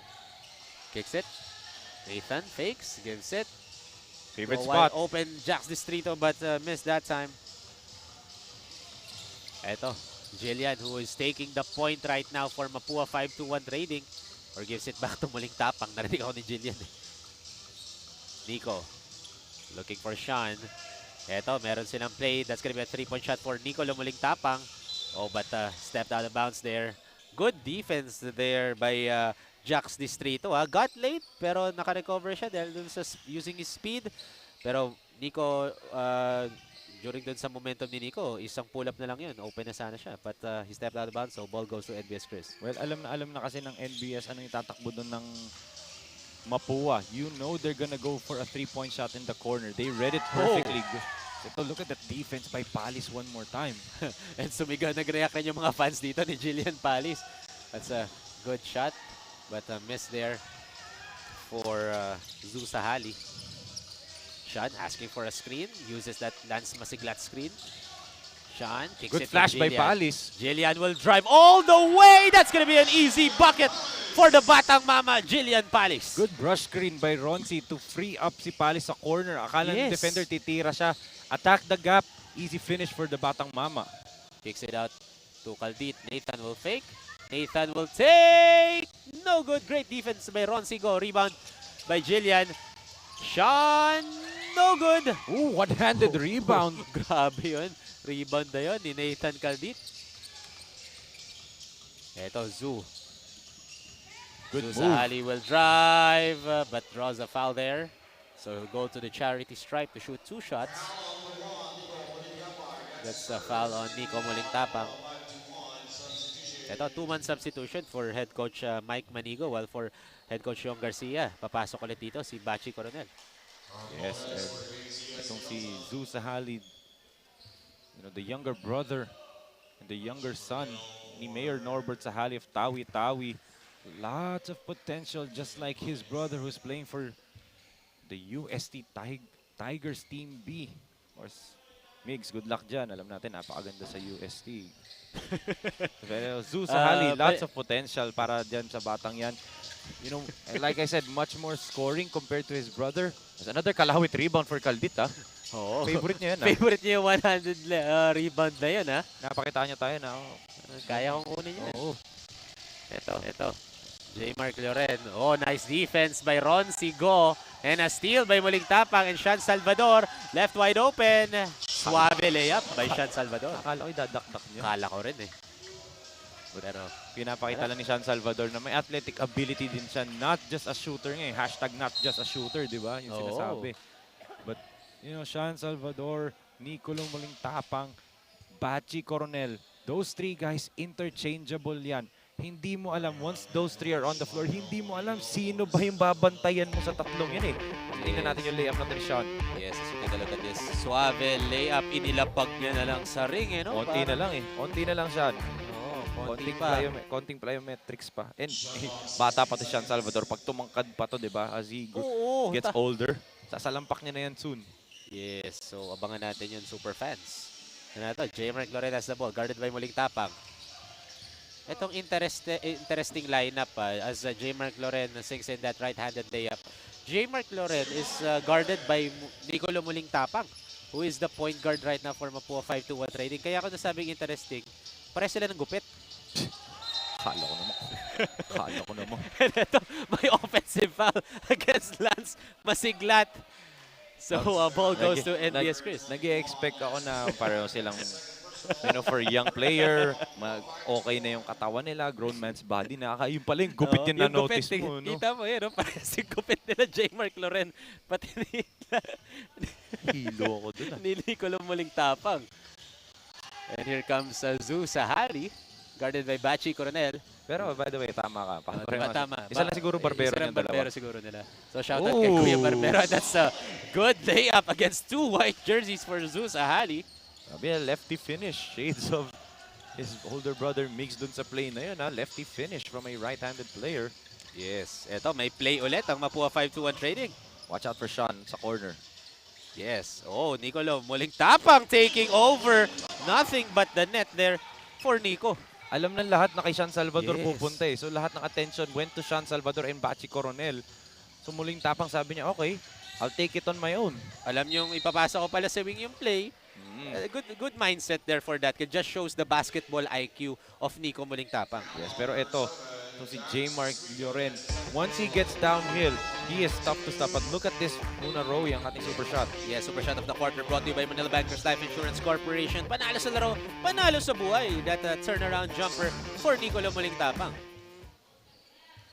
Kicks it. Nathan fakes, gives it. Favorite Wide spot. open, Jax Distrito, but missed that time. Eto, Jillian, who is taking the point right now for Mapua 5-1 trading. Or gives it back to muling tapang. Narinig ako ni Jillian. Nico, looking for Sean. Eto, meron silang play. That's gonna be a 3-point shot for Nico Lumuling Tapang. Oh, but stepped out of bounds there. Good defense there by Jax Distrito. Got late, pero naka-recover siya dahil dun sa using his speed. Pero Nico, during dun sa momentum ni Nico, isang pull-up na lang yun. Open na sana siya. But he stepped out of bounds, so ball goes to NBS KRIS. Well, alam na kasi ng NBS anong itatakbo doon ng Mapua. You know they're gonna go for a 3-point shot in the corner. They read it perfectly. So look at that defense by Palis one more time. And sumigaw, nag-react rin yung mga fans dito ni Jillian Palis. That's a good shot, but a miss there for Zusahali. Sean asking for a screen, uses that Lance Masiglat screen. Sean kicks Good it flash to by Jillian. Palis. Jillian will drive all the way. That's gonna be an easy bucket for the Batang Mama, Jillian Palis. Good brush screen by Ronzi to free up si Palis sa corner. Akala ng defender titira siya. Attack the gap. Easy finish for the Batang Mama. Kicks it out to Caldit. Nathan will fake. Nathan will take. No good. Great defense by Roncigo. Rebound by Jillian. Sean. No good. Ooh, one-handed rebound. Grabe yun. Rebound na yun ni Nathan Caldit. Eto, Zoo. Good move. Zusahali will drive, but draws a foul there. So he'll go to the charity stripe to shoot 2 shots. That's a foul on Nico Muling Tapang. Ito, 2-man substitution for head coach Mike Manigo, while for head coach Yong Garcia, papasok ulit dito si Bachi Coronel. Yes, and itong si Zusahali, you know, the younger brother and the younger son ni Mayor Norbert Sahali of Tawi-Tawi. Lots of potential, just like his brother who's playing for the UST Tigers Team B. Of course, Migs, good luck dyan. Alam natin, napakaganda sa UST. Pero Zeus Sahali, lots of potential para dyan sa batang yan. You know, and like I said, much more scoring compared to his brother. There's another kalawit rebound for Caldit, ha? Oo. Favorite niya yan, ha? Favorite niya yung 100 rebound na yun, ha? Napakita niya tayo na. Kaya kong kunin yan. Oo. Ito. J. Mark Loren. Oh, nice defense by Ron Sigo. And a steal by Muling Tapang and Sean Salvador. Left wide open. Suave layup by Sean Salvador. Akala ko idadakdak niya. Akala ko rin eh. Pero pinapakita lang ni Sean Salvador na may athletic ability din siya. Not just a shooter nga eh. Hashtag not just a shooter, di ba? Yung sinasabi. But, you know, Sean Salvador, Nicolong Muling Tapang, Bachi Coronel, those three guys, interchangeable yan. Hindi mo alam, once those three are on the floor, hindi mo alam sino ba yung babantayan mo sa tatlong yan eh. Tingnan natin yung layup natin ni Sean. yes, as you take a look at this. Suave layup. Inilapag niya na lang sa ring eh, no? Konti na lang eh. Konti na lang, Sean. Konti pa. Konting plyometrics pa. And bata pa to Sean Salvador. Pag tumangkad pa to, di ba? As he gets older, sasalampak niya na yan soon. Yes, so abangan natin yun, super fans. Ano na ito? J. Mark Loren has the ball, guarded by Muling Tapang. Itong interesting lineup as J. Mark Loren sinks in that right-handed layup. J. Mark Loren is guarded by Nicolo Muling Tapang, who is the point guard right now for MAPUA 5-2-1 trading. Kaya ako nasabing interesting, pares sila ng gupit. Kala ko naman. And ito, may offensive foul against Lance Masiglat. So, ball goes to NBS KRIS. Nag-i-expect ako na pareho silang, you know, for young player, okay na yung katawan nila, grown man's body na. Yun pala yung gupit yun na notice mo. No? Kita mo yun, no? Parang si gupit nila J. Mark Loren. Pati hilo ako dun. Nili ko lang Muling Tapang. And here comes Zeus Sahali, guarded by Bachi Coronel. Pero by the way, tama ka. Tama. Isa lang siguro barbero isa lang yung dalawa. barbero siguro nila. So shout out kay Kuya Barbero. That's a good layup against two white jerseys for Zeus Sahali. Sabi na, lefty finish. Shades of his older brother Migs dun sa play na yun. Ha? Lefty finish from a right-handed player. Yes. Eto, may play ulit ang MAPUA 5-2-1 trading. Watch out for Sean sa corner. Yes. Oh, Nicolo Muling Tapang taking over. Nothing but the net there for Nico. Alam ng lahat na kay Sean Salvador Yes. pupunta eh. So lahat ng attention went to Sean Salvador and Bachi Coronel. So Muling Tapang sabi niya, okay, I'll take it on my own. Alam niyong ipapasa ko pala sa wing yung play. Good mindset there for that. It just shows the basketball IQ of Nico Muling Tapang. Yes, pero ito si J. Mark Loren. Once he gets downhill, he is tough to stop. But look at this Luna Rowe, yung ating super shot. Yeah, super shot of the quarter brought to you by Manila Bankers Life Insurance Corporation. Panalo sa laro, panalo sa buhay. That turnaround jumper for Nicolo Muling Tapang.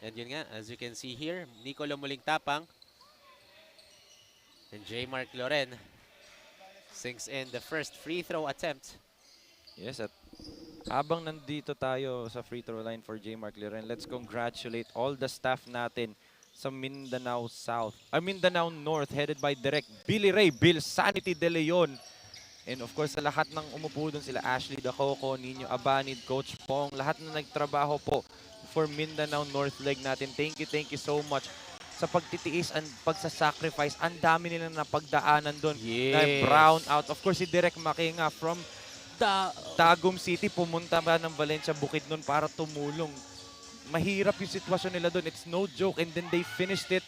And yun nga, as you can see here, Nicolo Muling Tapang and J. Mark Loren sinks in the first free throw attempt. Yes, at habang nandito tayo sa free throw line for J. Mark Loren, let's congratulate all the staff natin sa Mindanao South, Mindanao North, headed by Direct Billy Ray, Bill Sanity De Leon. And of course, sa lahat ng umupo doon, sila Ashley Dacoco, Nino Abanid, Coach Pong, lahat na nagtrabaho po for Mindanao North leg natin. Thank you so much sa pagtitiis and pagsasacrifice. Ang dami nila na pagdaanan doon. Yes. Na brown out. Of course, si Direk Makinga from Tagum City, pumunta ba ng Valencia Bukid noon para tumulong. Mahirap yung sitwasyon nila doon. It's no joke. And then they finished it.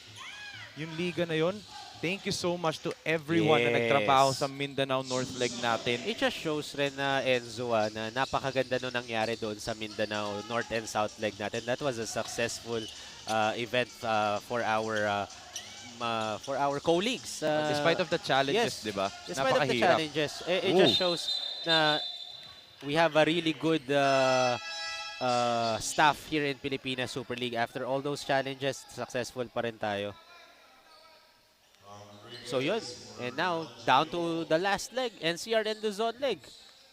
Yung liga na yon. Thank you so much to everyone na nagtrabaho sa Mindanao North leg natin. It just shows rin na Enzo na napakaganda nung nangyari doon sa Mindanao North and South leg natin. That was a successful event for our colleagues. Despite of the challenges, yes, di ba? Despite of the challenges, it just shows na we have a really good staff here in Pilipinas Super League. After all those challenges, successful pa rin tayo. So yun. And now, down to the last leg, NCR and the zone leg.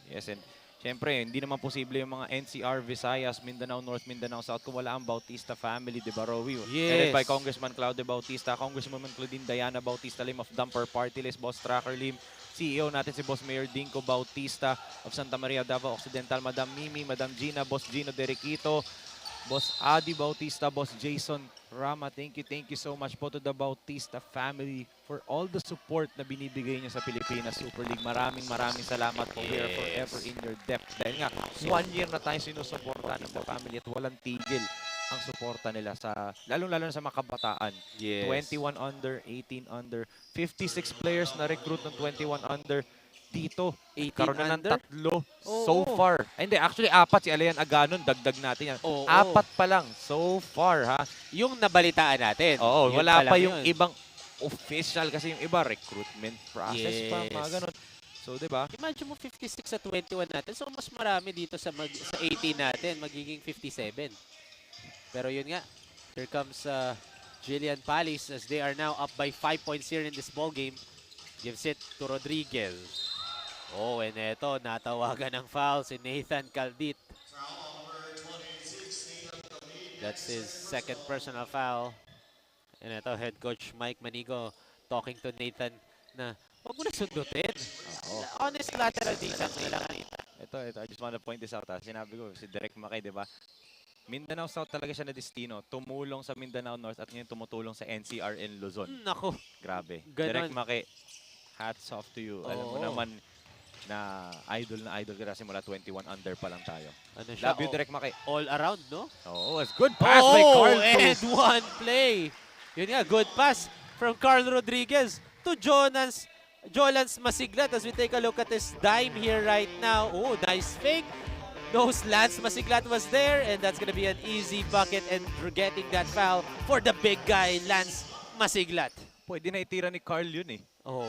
Yes, and syempre, hindi naman posible yung mga NCR, Visayas, Mindanao North, Mindanao South kung wala ang Bautista family, di ba, Rowie? Yes. Headed by Congressman Claudio Bautista, Congresswoman Claudine Diana Bautista Lim of Dumper Party List, Boss Tracker Lim, CEO natin si Boss Mayor Dinko Bautista of Santa Maria, Davao Occidental, Madam Mimi, Madam Gina, Boss Gino Derequito, Boss Adi Bautista, Boss Jason Rama, thank you so much po to the Bautista family for all the support na binibigay niyo sa Pilipinas Super League. Maraming salamat po. We are forever in your debt. Dahil nga, 1 year na tayo sinusuporta ng the family at walang tigil ang suporta nila sa, lalong-lalo na sa mga kabataan. Yes. 21 under, 18 under, 56 players na recruit ng 21 under. Dito, 18 karoon na ng under? 3 so far. Ay, hindi, actually 4 si Alayan Aganon, dagdag natin yan. 4 pa lang so far, ha. Yung nabalitaan natin. Oo, yun wala pa lang yung yun. ibang official kasi yung iba recruitment process pa, Yes. mga ganun. So, 'di ba? Imagine mo 56 sa 21 natin. So mas marami dito sa sa 18 natin, magiging 57. Pero yun nga, here comes Jillian Palis as they are now up by 5 points here in this ball game. Gives it to Rodriguez. Oh, and eto, natawagan ng foul si Nathan Caldit. That's his second personal foul. And eto, head coach Mike Manigo talking to Nathan na huwag mo na sundutin. Honest lateral defense kailangan. Ito, I just want to point this out. Sinabi ko, si Direk Makay, 'di ba? Mindanao South talaga siya na destino. Tumulong sa Mindanao North at ngayon tumutulong sa NCR in Luzon. Nako. Grabe. Ganon. Direk Makay, hats off to you. Alam mo Oo. naman na idol ka kasi mula 21 under pa lang tayo. Ano siya? Love you, Direk Makay. All around, no? Oh, it's good pass by Carl. And one play. Yun nga, good pass from Carl Rodriguez to Jolans Masiglat as we take a look at this dime here right now. Oh, nice fake. Knows Lance Masiglat was there and that's gonna be an easy bucket and we're getting that foul for the big guy, Lance Masiglat. Pwede na itira ni Carl yun eh. Oh.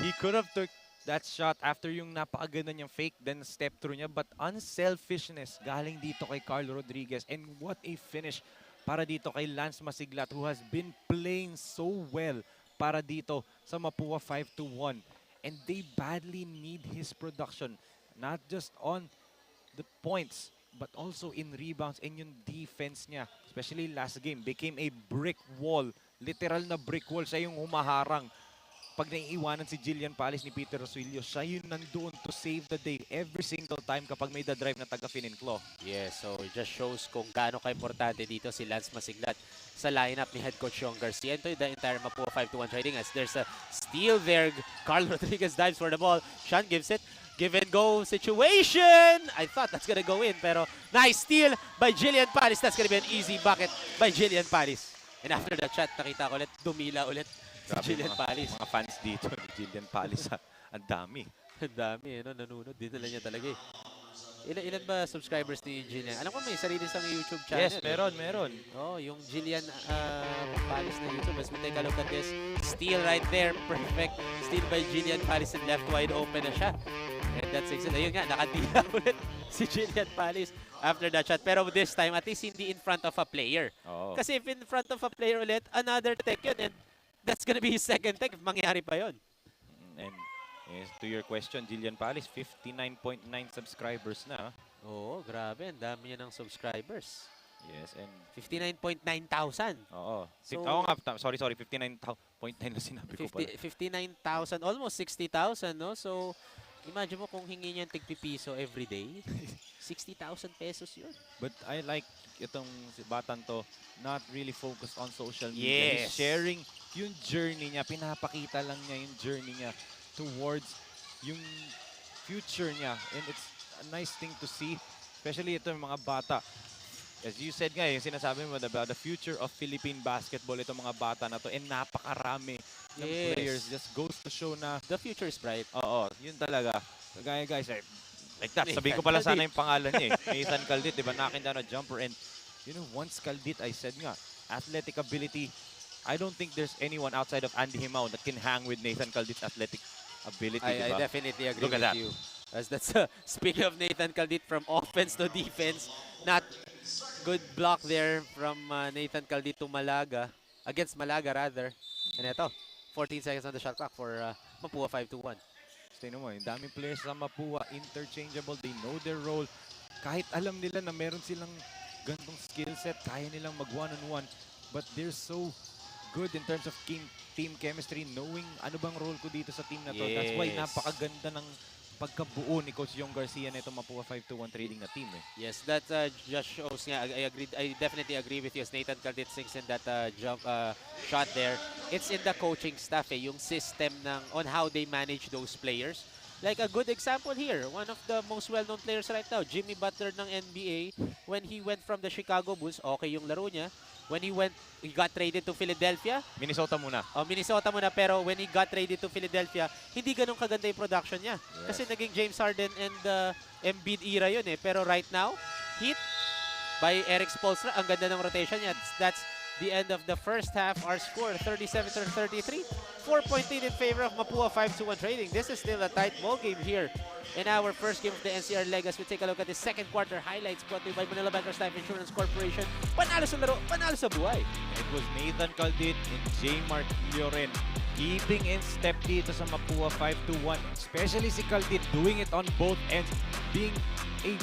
He could have took that shot after yung napakaganda niyang fake, then step through niya. But unselfishness galing dito kay Carl Rodriguez. And what a finish para dito kay Lance Masiglat who has been playing so well para dito sa MAPUA 5-1. And they badly need his production. Not just on the points, but also in rebounds and yung defense niya. Especially last game, became a brick wall. Literal na brick wall. Siya yung humaharang. Pag naiiwanan si Jillian Palis ni Peter Rosillo, siya yun nandoon to save the day every single time kapag may drive na taga Fininclo. Yes, so it just shows kung gaano ka-importante dito si Lance Masiglat sa lineup ni head coach Sean Garcia. And to the entire MAPUA 5-1 trading as there's a steal there. Carl Rodriguez dives for the ball. Sean gives it. Give and go situation. I thought that's gonna go in, pero nice steal by Jillian Palis. That's gonna be an easy bucket by Jillian Palis. And after that shot, nakita ko ulit, dumila ulit si Jillian Palis. Mga fans dito ni Jillian Palis, ang dami. Ang dami, nanonood. Dinala niya talaga eh. Ilan ba subscribers ni Jillian? Alam ko may sarili siyang YouTube channel. Yes, meron. Oh, yung Jillian Palis na YouTube. As we take a look at this. Steal right there. Perfect. Steal by Jillian Palis and left wide open na siya. And that's excellent. Ayun nga, nakatila ulit si Jillian Palis after that shot. Pero this time, at least hindi in front of a player. Oo. Kasi if in front of a player ulit, another tech yun. And that's gonna be his second tech if mangyari pa yun. And yes, to your question, Jillian Palis, 59.9 subscribers na. Oo, grabe. Ang dami niya ng subscribers. Yes, and 59.9 thousand. oo. So- Oo nga, sorry, 59.9 na sinabi ko pala. 59,000, almost 60,000, no? So, imagine mo kung hingi niya tig piso every day. 60,000 pesos yun. But I like itong si batang to, not really focused on social media. Yes. He's sharing yung journey niya, pinapakita lang niya yung journey niya towards yung future niya. And it's a nice thing to see, especially ito yung mga bata. As you said nga, yung sinasabi mo about the future of Philippine basketball, itong mga bata na to, and napakarami ng Yes. players. Just goes to show na, The future is bright. oo, yun talaga. Kagaya guys, like that, sabihin ko Nathan pala sana Caldit. yung pangalan niya eh. Nathan Caldit, diba, knocking down a jumper. And, you know, once Caldit, I said nga, athletic ability, I don't think there's anyone outside of Andy Himao that can hang with Nathan Caldit's athletic ability, I diba? definitely agree Look at with that. you. As that's speaking of Nathan Caldit, from offense to defense, not good block there from Nathan Caldit to Malaga, against Malaga rather. And ito, 14 seconds on the shot clock for MAPUA 5-1. Tingnan mo, yung daming players sa MAPUA, interchangeable, they know their role. Kahit alam nila na meron silang gantong skill set, kaya nilang mag one-on-one. But they're so good in terms of team chemistry, knowing ano bang role ko dito sa team na to. That's why Yes. napakaganda ng pagkabuo ni Coach Yong Garcia na itong Mapua 5-1 trading na team eh. Yes, that just shows nga. I agreed. I definitely agree with you. As Nathan Caldit sinks in that jump shot there. It's in the coaching staff yung system on how they manage those players. Like a good example here, one of the most well-known players right now, Jimmy Butler ng NBA. When he went from the Chicago Bulls, okay yung laro niya. When he got traded to Philadelphia. Minnesota muna. Minnesota muna, pero when he got traded to Philadelphia, hindi ganun kaganda yung production niya. Yes. Kasi naging James Harden and Embiid era yun eh. Pero right now, Heat by Eric Spoelstra, ang ganda ng rotation niya. That's the end of the first half. Our score, 37-33. 4-point lead in favor of Mapua 5-1 trading. This is still a tight ball game here in our first game of the NCR leg as we take a look at the second quarter highlights brought to you by Manila Bankers Life Insurance Corporation. Panalo sa laro, panalo sa buhay. It was Nathan Caldit and J. Mark Lloren keeping in step dito sa Mapua 5-1. Especially si Caldit doing it on both ends, being a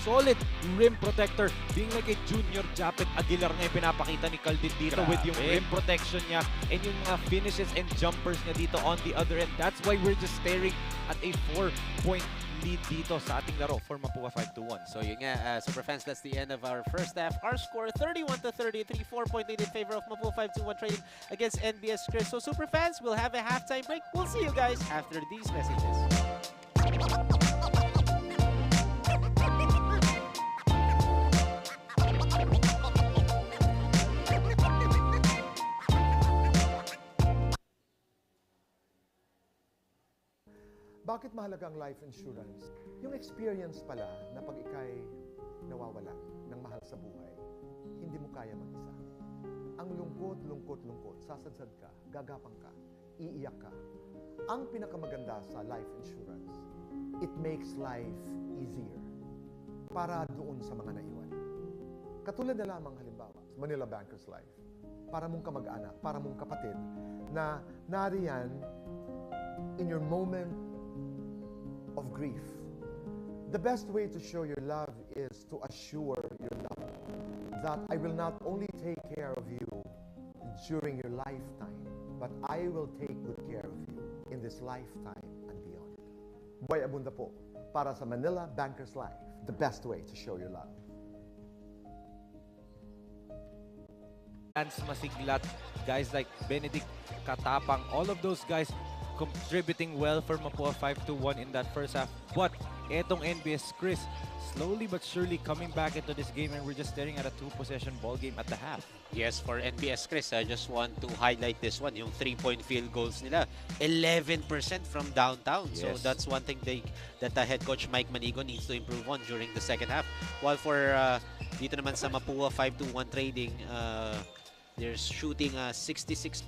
solid rim protector, being like a junior Japet Aguilar na yung pinapakita ni Caldit dito with yung rim protection niya and yung mga finishes and jumpers niya dito on the other end. That's why we're just staring at a 4-point lead dito sa ating laro for Mapua 5-1. So yun nga, Superfans, that's the end of our first half. Our score, 31-33, 4-point lead in favor of Mapua 5-1 trading against NBS KRIS. So Superfans, we'll have a halftime break. We'll see you guys after these messages. Bakit mahalaga ang life insurance? Yung experience pala na pag ikay nawawala ng mahal sa buhay, hindi mo kaya mag-isa. Ang lungkot, sasadsad ka, gagapang ka, iiyak ka. Ang pinakamaganda sa life insurance, it makes life easier para doon sa mga naiwan. Katulad na lamang halimbawa, Manila Bankers Life, para mong kamag-anak, para mong kapatid na nariyan in your moment of grief. The best way to show your love is to assure your love that I will not only take care of you during your lifetime, but I will take good care of you in this lifetime and beyond. Boy Abunda po, para sa Manila Bankers Life, the best way to show your love. Lance Masiglat, guys like Benedict Katapang, all of those guys contributing well for Mapua 5-1 in that first half. But etong NBS KRIS slowly but surely coming back into this game, and we're just staring at a 2-possession ball game at the half. Yes, for NBS KRIS, I just want to highlight this one, yung 3-point field goals nila. 11% from downtown. Yes. So that's one thing that the head coach Mike Manigo needs to improve on during the second half. While for dito naman sa Mapua 5-1 trading, they're shooting 30%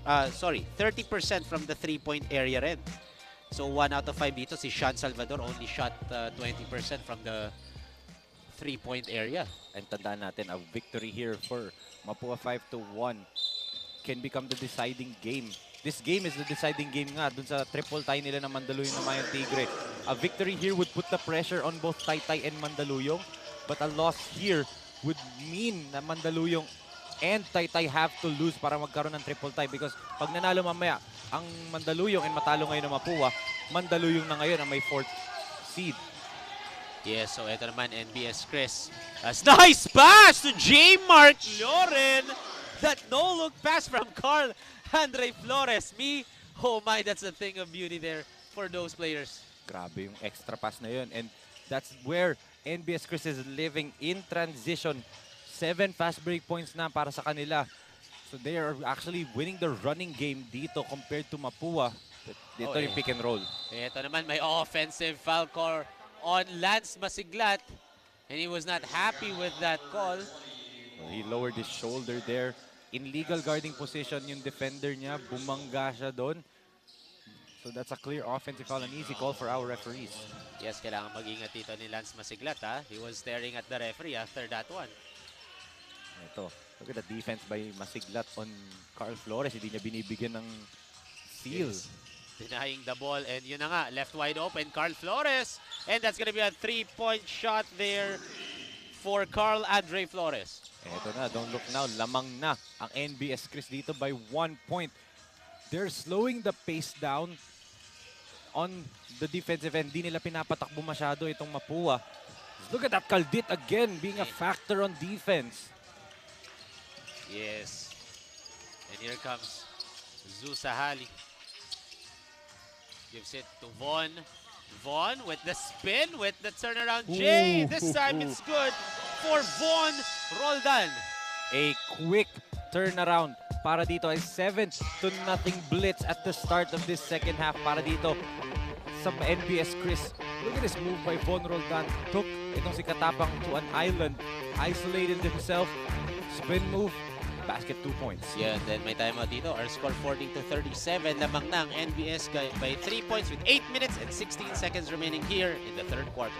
from the 3-point area rin. So 1 out of 5 dito, si Sean Salvador only shot 20% from the 3-point area. And tandaan natin, a victory here for Mapua 5-1 can become the deciding game. This game is the deciding game nga dun sa triple tie nila ng Mandaluyong na Mayong Tigre. A victory here would put the pressure on both Taytay and Mandaluyong, but a loss here would mean na Mandaluyong and Taytay have to lose para magkaroon ng triple tie, because pag nanalo mamaya ang Mandaluyong and matalo ngayon ng Mapua, Mandaluyong na ngayon ang may 4th seed. Yes, so ito naman, NBS KRIS. Nice pass to J. Mark Lloren. That no-look pass from Carl Andre Flores. Oh my, that's a thing of beauty there for those players. Grabe yung extra pass na yun. And that's where NBS KRIS is living in transition. 7 fast break points na para sa kanila. So they are actually winning the running game dito compared to Mapua. Dito yung pick and roll. Ito naman, may offensive foul call on Lance Masiglat. And he was not happy with that call. Well, he lowered his shoulder there. In legal guarding position yung defender niya. Bumangga siya doon. So that's a clear offensive foul. An easy call for our referees. Yes, kailangan mag-ingat dito ni Lance Masiglat. He was staring at the referee after that one. Ito, look at the defense by Masiglat on Carl Flores. Hindi niya binibigyan ng seal. Yes. Denying the ball, and yun na nga, left wide open, Carl Flores. And that's gonna be a 3-point shot there for Carl Andre Flores. Ito na, don't look now, lamang na ang NBS KRIS dito by 1 point. They're slowing the pace down on the defensive end. Di nila pinapatakbo masyado itong MAPUA. Look at that Kaldit again being a factor on defense. Yes. And here comes Zusahali. Gives it to Von. Von with the spin, with the turnaround. Jay, this time it's good for Von Roldan. A quick turnaround para dito ay 7-0 blitz at the start of this second half para dito sa NBS KRIS. Look at this move by Von Roldan. Took itong si Katapang to an island, isolated himself, spin move, basket 2 points. Yeah, then may timeout dito. Our score 40-37. Lamang ng NBS by 3 points with 8 minutes and 16 seconds remaining here in the third quarter.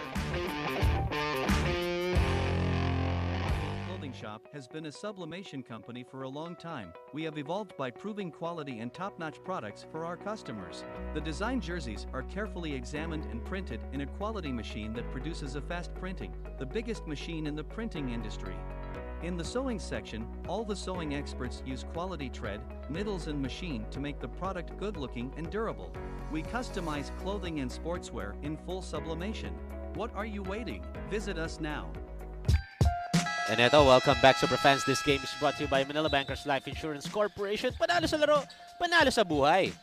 Clothing Shop has been a sublimation company for a long time. We have evolved by proving quality and top-notch products for our customers. The design jerseys are carefully examined and printed in a quality machine that produces a fast printing, the biggest machine in the printing industry. In the sewing section, all the sewing experts use quality tread, needles and machine to make the product good-looking and durable. We customize clothing and sportswear in full sublimation. What are you waiting? Visit us now. And eto, welcome back Superfans. This game is brought to you by Manila Bankers Life Insurance Corporation. Panalo sa laro, panalo sa buhay.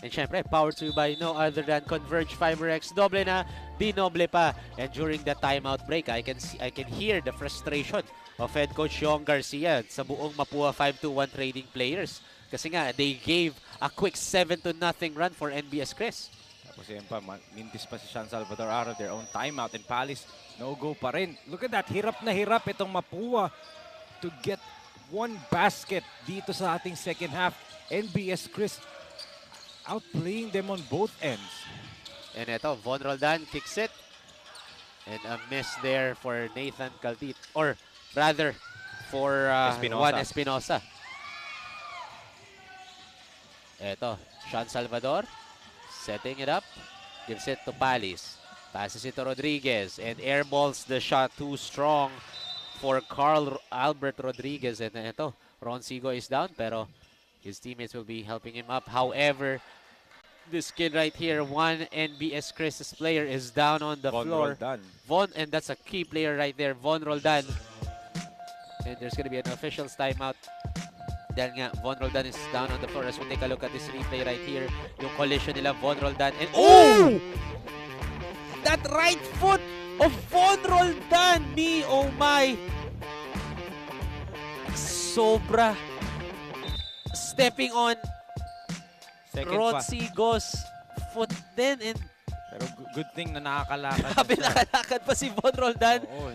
And syempre, powered to you by no other than Converge FiberX. Doble na, di noble pa. And during the timeout break, I can hear the frustration of head coach Yong Garcia sa buong MAPUA 5-1 trading players. Kasi nga, they gave a quick 7-0 run for NBS KRIS. Tapos yan pa, mintis pa si Sean Salvador out of their own timeout and Palace no-go pa rin. Look at that, hirap na hirap itong MAPUA to get one basket dito sa ating second half. NBS KRIS outplaying them on both ends. And eto, Von Roldan kicks it. And a miss there for Nathan Kaldit. Or rather, for Juan Espinosa. Eto, Sean Salvador setting it up. Gives it to Palis. Passes it to Rodriguez. And airballs the shot too strong for Carl Albert Rodriguez. And eto, Ron Sigo is down. Pero his teammates will be helping him up. However, this kid right here, one NBS KRIS player, is down on the floor. Roldan. Von, and that's a key player right there, Von Roldan. And there's going to be an official's timeout. Dahil nga, Von Roldan is down on the floor. As we take a look at this replay right here, yung collision nila, Von Roldan. And oh! That right foot of Von Roldan, me, oh my! Sobra. Stepping on Rod Sigo's foot din, and pero good thing na nakakalakad. grabe nakalakad pa si Von Roldan. Oo,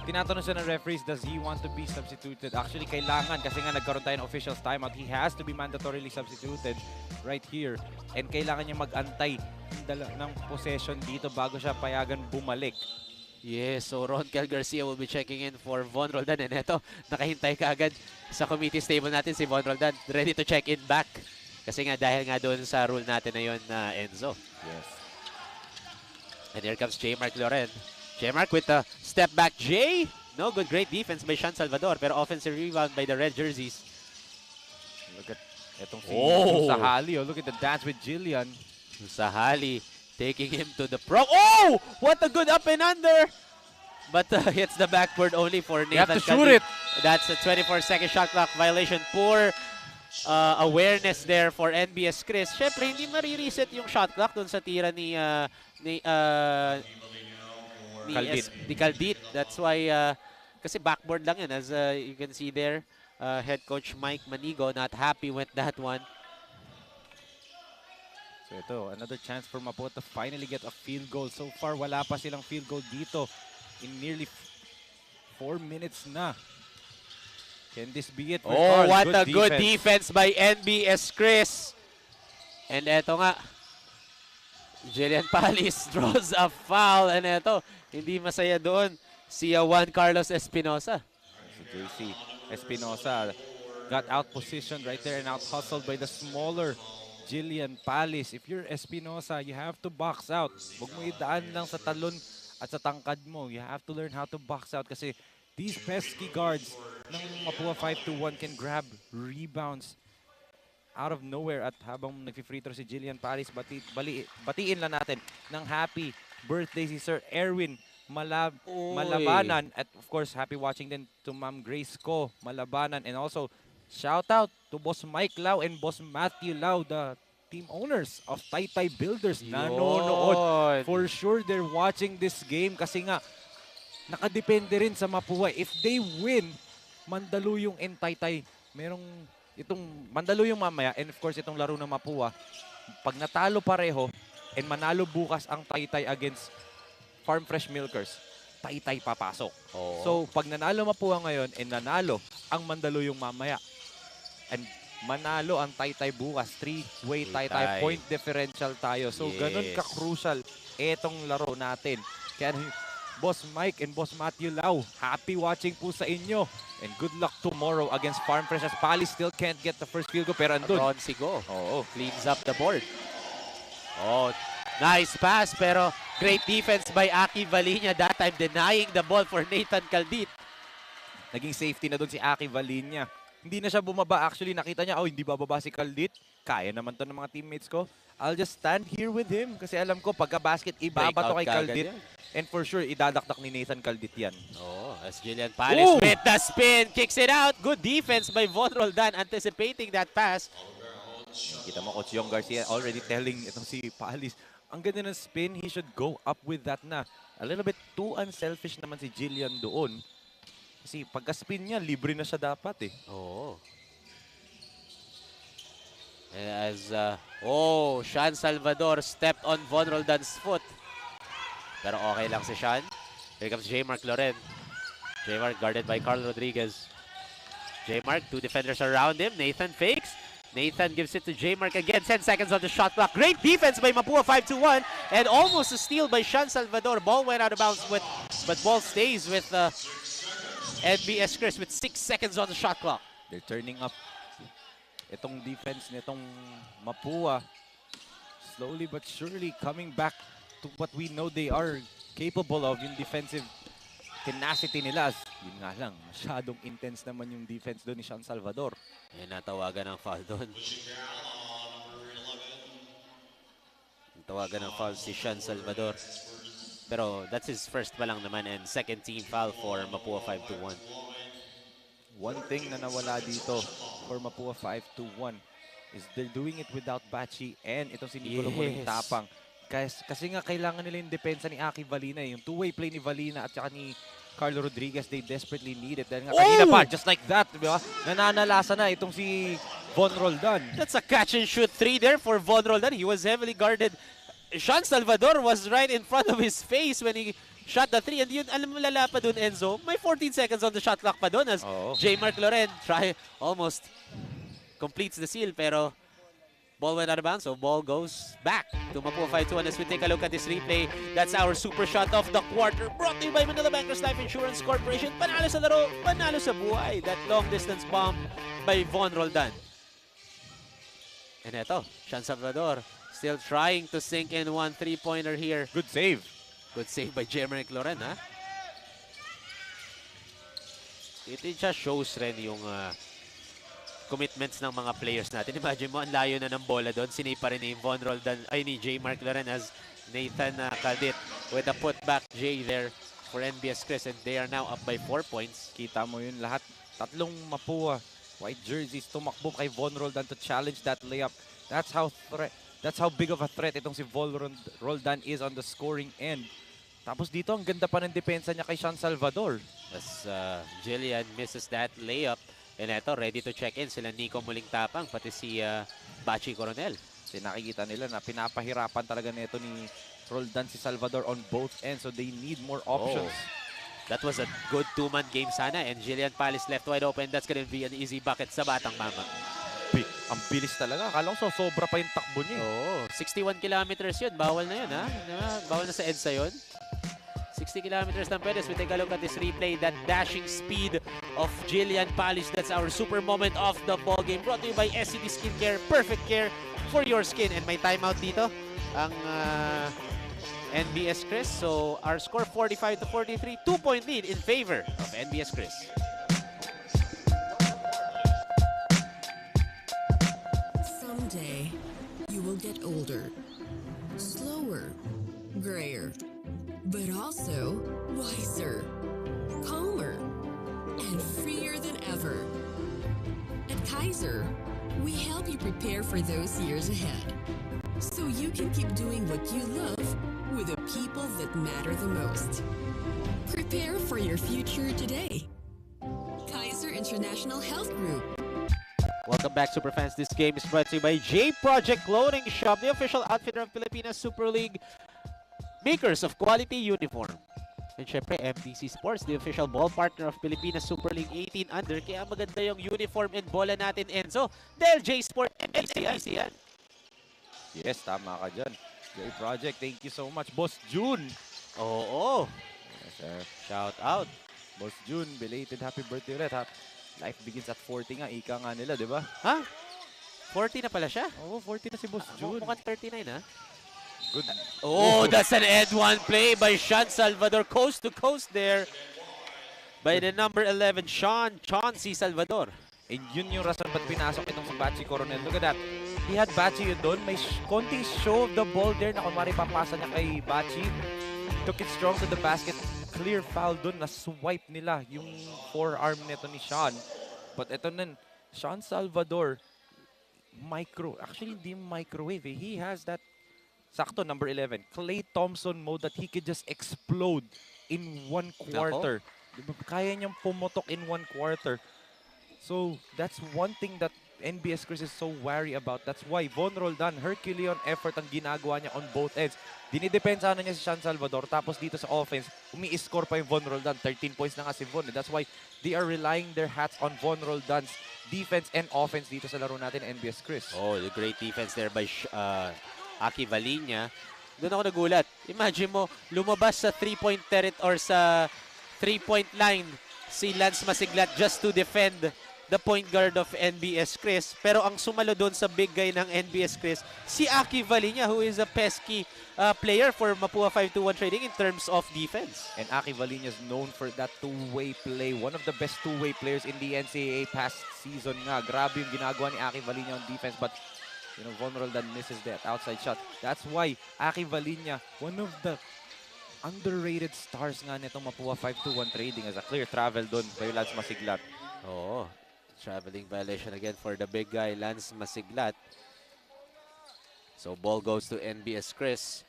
tinatanong siya ng referees, does he want to be substituted? Actually, kailangan kasi nga nagkaroon tayo ng officials timeout. He has to be mandatorily substituted right here. And kailangan niya mag-antay ng possession dito bago siya payagan bumalik. Yes, so Ronkel Garcia will be checking in for Von Roldan. And eto, nakahintay ka agad sa committee table natin si Von Roldan. Ready to check in back. Kasi nga dahil nga doon sa rule natin na yun, Enzo. Yes. And here comes J. Mark Loren. J. Mark with a step back J. No, good, great defense by Sean Salvador. Pero offensive rebound by the red jerseys. Look at itong Sahali. Oh, look at the dance with Jillian. Sahali taking him to the pro. Oh! What a good up and under! But hits the backboard only for Nathan. You have to shoot it. That's a 24-second shot clock violation. Poor awareness there for NBS KRIS. Syempre, hindi marireset yung shot clock dun sa tira ni Kaldit. That's why, kasi backboard lang yun. As you can see there, head coach Mike Manigo not happy with that one. So ito, another chance for MAPUA to finally get a field goal. So far, wala pa silang field goal dito in nearly 4 minutes na. Can this be it for Carl? What a good defense by NBS KRIS. And eto nga, Jillian Palis draws a foul. And eto, hindi masaya doon si Juan Carlos Espinosa. Si JC Espinosa got out positioned right there and out hustled by the smaller Jillian Palis. If you're Espinosa, you have to box out. Huwag mo idaan lang sa talon at sa tangkad mo. You have to learn how to box out kasi these pesky guards ng MAPUA 5-1 can grab rebounds out of nowhere at habang nag-free throw si Jillian Paris, batiin lang natin ng happy birthday si Sir Erwin Malabanan. At of course, happy watching din to Ma'am Grace Ko Malabanan. And also, shout out to Boss Mike Lau and Boss Matthew Lau, the team owners of Taytay Builders. Nanonood. For sure, they're watching this game kasi nga, nakadepende rin sa Mapua. If they win, Mandaluyong and Taytay, merong itong Mandaluyong mamaya, and of course, itong laro ng Mapua, pag natalo pareho, and manalo bukas ang Taytay against Farm Fresh Milkers, Taytay papasok. So, pag nanalo Mapua ngayon, and nanalo ang Mandaluyong mamaya, and manalo ang Taytay bukas, 3-way Taytay, point differential tayo. So, ganun ka-crucial etong laro natin. Kaya, Boss Mike and Boss Matthew Lau, happy watching po sa inyo. And good luck tomorrow against Farm Fresh as Pali still can't get the first field goal. Pero andun. Ronsigo. Cleans up the board. Nice pass, pero great defense by Aki Valinia that time, denying the ball for Nathan Caldit. Naging safety na doon si Aki Valinia. Hindi na siya bumaba. Actually, nakita niya, hindi bababa si Caldit. Kaya naman to ng mga teammates ko. I'll just stand here with him kasi alam ko pagka-basket, ibabato kay Caldit. And for sure, idadakdak ni Nathan Caldit yan. As Jillian Palis with the spin, kicks it out. Good defense by Von Roldan, anticipating that pass. Kita mo, Coach Yong Garcia already telling itong si Palis, ang ganda ng spin, he should go up with that na. A little bit too unselfish naman si Jillian doon. Kasi pagka-spin niya, libre na siya dapat eh. As, Sean Salvador stepped on Von Roldan's foot. Pero okay lang si Sean. Here comes J-Mark Loren. J-Mark guarded by Carl Rodriguez. J-Mark, two defenders around him. Nathan fakes. Nathan gives it to J-Mark again. 10 seconds on the shot clock. Great defense by Mapua, 5-1. And almost a steal by Sean Salvador. Ball went out of bounds, but ball stays with NBS KRIS with 6 seconds on the shot clock. They're turning up. Itong defense nitong Mapua, slowly but surely coming back to what we know they are capable of, yung defensive tenacity nila. Yun nga lang, masyadong intense naman yung defense doon ni Sean Salvador. Natawagan ng foul doon. Natawagan ng foul si Sean Salvador. Pero that's his first pa lang naman and second team foul for Mapua 5-1. One thing na nawala dito for Mapua 5-1 is they're doing it without Bachi and itong si Nicolo Muling Tapang. Kasi nga kailangan nila yung depensa ni Aki Valina. Yung two-way play ni Valina at saka ni Carlo Rodriguez, they desperately need it. Dahil nga kanina pa, just like that, diba? Nananalasa na itong si Von Roldan. That's a catch and shoot 3 there for Von Roldan. He was heavily guarded. Sean Salvador was right in front of his face when he shot the 3. And yun, alam mo lala pa dun, Enzo, may 14 seconds on the shot clock pa dun as J-Mark Loren almost completes the seal, pero ball went out of bounds, so ball goes back to Mapua 5-1 as we take a look at this replay. That's our super shot of the quarter, brought to you by Manila Bankers Life Insurance Corporation. Panalo sa laro, panalo sa buhay. That long distance bomb by Von Roldan. And eto, Sean Salvador still trying to sink in one three-pointer here. Good save. Good save by J-Mark Loren, ha? Ito just shows rin yung commitments ng mga players natin. Imagine mo, ang layo na ng bola doon. Sinipa rin ni Von Roldan, ni J-Mark Loren as Nathan Caldit with a putback J there for NBS KRIS, and they are now up by 4 points. Kita mo yun, lahat, tatlong Mapua white jerseys tumakbo kay Von Roldan to challenge that layup. That's how big of a threat itong si Von Roldan is on the scoring end. Tapos dito, ang ganda pa ng depensa niya kay Sean Salvador. As Jillian misses that layup. And eto, ready to check in sila Nico Muling Tapang, pati si Bachi Coronel. Kasi nakikita nila na pinapahirapan talaga nito ni Roldan si Salvador on both ends. So they need more options. That was a good two-man game sana. And Jillian Palis left wide open. That's gonna be an easy bucket sa Batang Mama. Ang bilis talaga. Akala ko sobra pa yung takbo niya. 61 kilometers yun. Bawal na yun, ha? Bawal na sa EDSA yun. 60 kilometers lang pwede. So we take a look at this replay. That dashing speed of Jillian Palis. That's our super moment of the ball game. Brought to you by SCD Skincare. Perfect care for your skin. And may timeout dito. Ang NBS KRIS. So our score 45-43. 2-point lead in favor of NBS KRIS. older, slower, grayer, but also wiser, calmer, and freer than ever. At Kaiser, we help you prepare for those years ahead, so you can keep doing what you love with the people that matter the most. Prepare for your future today. Kaiser International Health Group. Welcome back, Superfans. This game is brought to you by J Project Clothing Shop, the official outfitter of Pilipinas Super League, makers of quality uniform. And syempre, MTC Sports, the official ball partner of Pilipinas Super League 18 under. Kaya maganda yung uniform and bola natin, Enzo. Dahil J Sport MTC yan. Yes, tama ka dyan. J Project, thank you so much. Boss June. Oo. Yes, sir. Shout out. Boss June, belated happy birthday ulit. Life begins at 40 nga, ika nga nila, di ba? Ha? 40 na pala siya? Oo, 40 na si Boss June. Mukhang 39, ha? Good. Oh, that's an Ed1 play by Sean Salvador. Coast to coast there by the number 11, Chauncey Salvador. And yun yung rason ba't pinasok itong si Bachi Coronel. Look at that. He had Bachi yun doon. May konting show of the ball there na kumari papasa niya kay Bachi. Took it strong to the basket. Clear foul doon. Na-swipe nila yung forearm nito ni Sean. But ito nun, Sean Salvador, actually hindi microwave eh. He has that, sakto, number 11, Klay Thompson mode that he could just explode in 1 quarter. Diba? Kaya niyang pumutok in 1 quarter. So, that's one thing that NBS KRIS is so wary about. That's why Von Roldan, Herculean effort ang ginagawa niya on both ends. Dinidepensa na niya si Sean Salvador. Tapos dito sa offense, umi-score pa yung Von Roldan. 13 points na nga si Von. That's why they are relying their hats on Von Roldan's defense and offense dito sa laro natin, NBS KRIS. Oh, the great defense there by Aki Valinia. Doon ako nagulat. Imagine mo, lumabas sa 3-point territory or sa 3-point line si Lance Masiglat just to defend the point guard of NBS KRIS. Pero ang sumalo doon sa big guy ng NBS KRIS, si Aki Valinia, who is a pesky player for MAPUA 5-2-1 trading in terms of defense. And Aki Valinia is known for that two-way play. One of the best two-way players in the NCAA past season nga. Grabe yung ginagawa ni Aki Valinia on defense. But, you know, Von Roldan misses that outside shot. That's why Aki Valinia, one of the underrated stars nga nitong MAPUA 5-2-1 trading, as a clear travel doon by Lance Masiglat. Oo. Traveling violation again for the big guy, Lance Masiglat. So ball goes to NBS KRIS.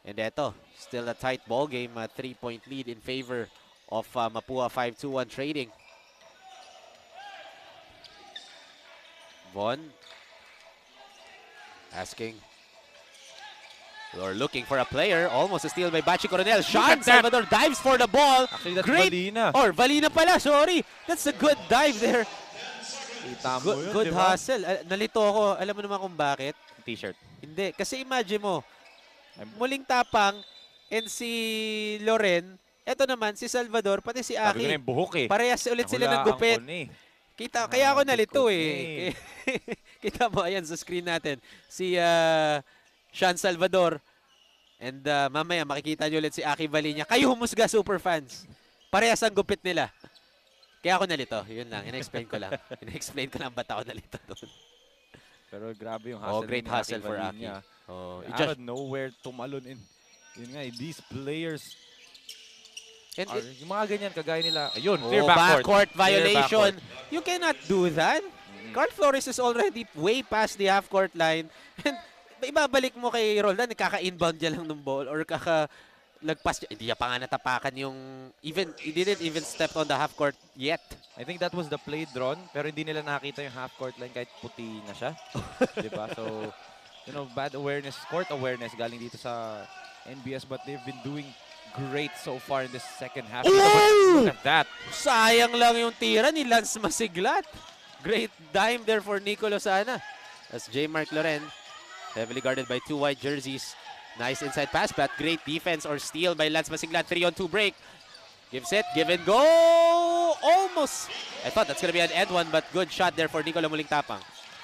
And eto, still a tight ball game, a 3-point lead in favor of MAPUA 5-2-1 trading. Von asking, or looking for a player. Almost a steal by Bachi Coronel. Sean Salvador dives for the ball. Actually, that's Great. Valina. Or Valina pala, sorry. That's a good dive there. Good diba? hustle. Nalito ako. Alam mo naman kung bakit? T-shirt. Hindi. Kasi imagine mo, muling tapang and si Loren, eto naman si Salvador, pati si Sabi ko na Aki. yung buhok eh. Parehas ulit sila ng gupit. Kaya ako nalito eh. Kita mo, ayan sa screen natin. Si Sean Salvador. And mamaya makikita nyo ulit si Aki Valinia. Kayo humusga, super fans. Parehas ang gupit nila. Kaya ako nalito. Yun lang. In-explain ko lang. In-explain ko lang ba't ako nalito doon. Pero grabe yung hustle. Oh, great hustle for Aki. Oh, out of nowhere, tumalon in. Yun nga, these players, yung mga ganyan, kagaya nila. Ayun, clear backcourt violation. Backcourt. You cannot do that. Carl Flores is already way past the half-court line. And ibabalik mo kay Roldan, kaka-inbound niya lang ng ball or lagpas niya. Hindi niya pa nga natapakan yung, he didn't even step on the half-court yet. I think that was the play drawn, pero hindi nila nakita yung half-court line kahit puti na siya. Diba? So, you know, bad awareness, court awareness galing dito sa NBS, but they've been doing great so far in this second half. Look at that. Sayang lang yung tira ni Lance Masiglat. Great dime there for Nico Lozana. As J. Mark Loren, heavily guarded by two white jerseys. Nice inside pass, but great defense or steal by Lance Masiglat. 3-on-2 break. Gives it, give and go. Almost. I thought that's gonna be an end one, but good shot there for Nico Muling Tapang.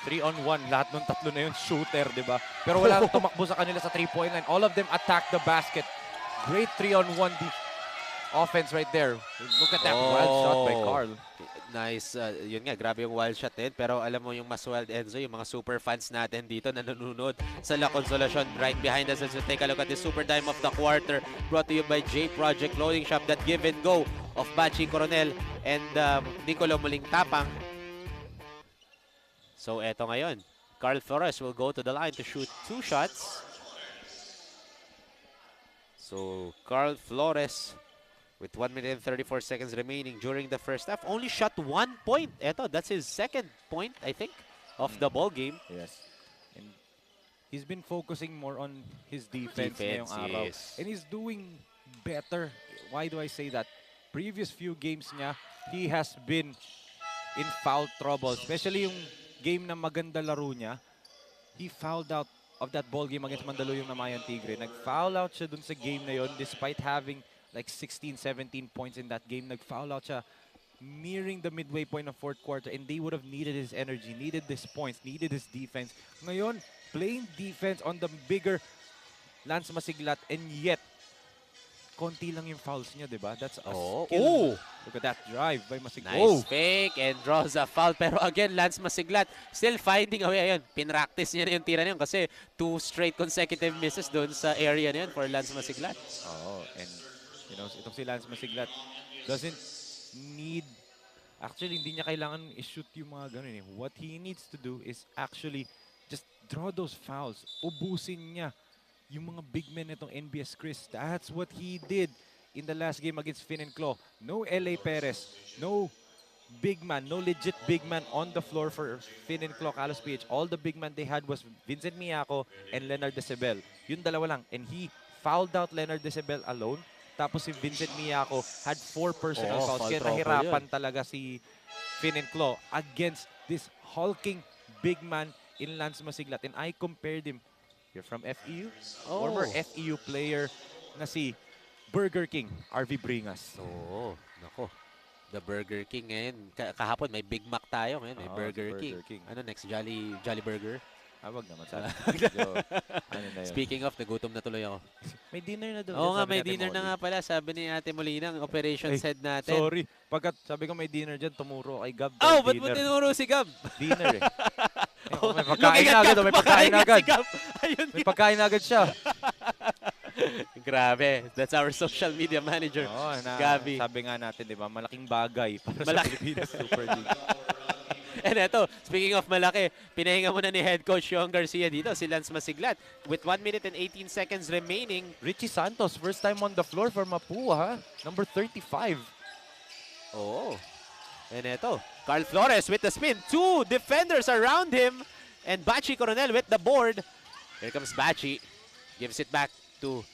3-on-1. Lahat ng tatlo na yun, shooter, di ba? Pero wala nang tumakbo sa kanila sa 3-point line. All of them attack the basket. Great 3-on-1. offense right there. Look at that wild shot by Carl. Nice. Yun nga, grabe yung wild shot din. Pero alam mo yung mas wild, Enzo, yung mga super fans natin dito na nanonood sa La Consolacion right behind us. As we take a look at the super dime of the quarter brought to you by J Project Loading Shop. That give and go of Bachi Coronel and Nicolo Muling Tapang. So eto ngayon, Carl Flores will go to the line to shoot 2 shots. So Carl Flores with 1 minute and 34 seconds remaining during the first half, only shot 1 point. Eto, that's his second point, I think, of the ball game. Yes. And he's been focusing more on his defense ngayong araw. Yes. And he's doing better. Why do I say that? Previous few games niya, he has been in foul trouble. Especially yung game na maganda laro niya. He fouled out of that ball game against Mandaluyong na Mayan Tigre. Nag-foul out siya dun sa game na yon despite having like 16, 17 points in that game. Nag-foul out siya nearing the midway point of fourth quarter and they would have needed his energy, needed his points, needed his defense. Ngayon, playing defense on the bigger Lance Masiglat and yet, konti lang yung fouls niya, diba? That's a skill. Look at that drive by Masiglat. Nice fake and draws a foul. Pero again, Lance Masiglat still finding a way. Ayun, pinractice niya na yung tira niya kasi 2 straight consecutive misses doon sa area na yun for Lance Masiglat. And you know, itong si Lance Masiglat doesn't need, actually hindi niya kailangan i-shoot yung mga ganun eh. What he needs to do is actually just draw those fouls. Ubusin niya yung mga big men itong NBS KRIS. That's what he did in the last game against Finn and Claw. No LA Perez, no big man, no legit big man on the floor for Finn and Claw Kalos PH. All the big man they had was Vincent Miyako and Leonard Decibel. Yun dalawa lang. And he fouled out Leonard Decibel alone. Tapos si Vincent Miyako had 4 personal fouls. Kaya nahirapan talaga si Finn and Claw against this hulking big man in Lance Masiglat. And I compared him, you're from FEU? Former FEU player na si Burger King, RV Bringas. Nako. The Burger King ngayon. Kahapon may Big Mac tayo ngayon. May Burger King. Ano next? Jolly Burger? Wag naman sana. Speaking of, nagutom na tuloy ako. May dinner na doon. Oo nga, may dinner na nga pala. Sabi ni Ate Molina, ang operations head natin. Sorry. Pagkat sabi ko may dinner dyan, tumuro kay Gab. Ba't mo tinuro si Gab? Dinner eh. May pagkain na agad. May pagkain agad. May pagkain agad siya. Grabe. That's our social media manager, Gabi. Sabi nga natin, di ba, malaking bagay para sa Pilipinas Super League. And eto, speaking of malaki, pinahinga muna ni head coach Sean Garcia dito, si Lance Masiglat. With 1 minute and 18 seconds remaining. Richie Santos, first time on the floor for MAPUA, ha? Number 35. And eto, Carl Flores with the spin. 2 defenders around him. And Bachi Coronel with the board. Here comes Bachi. Gives it back to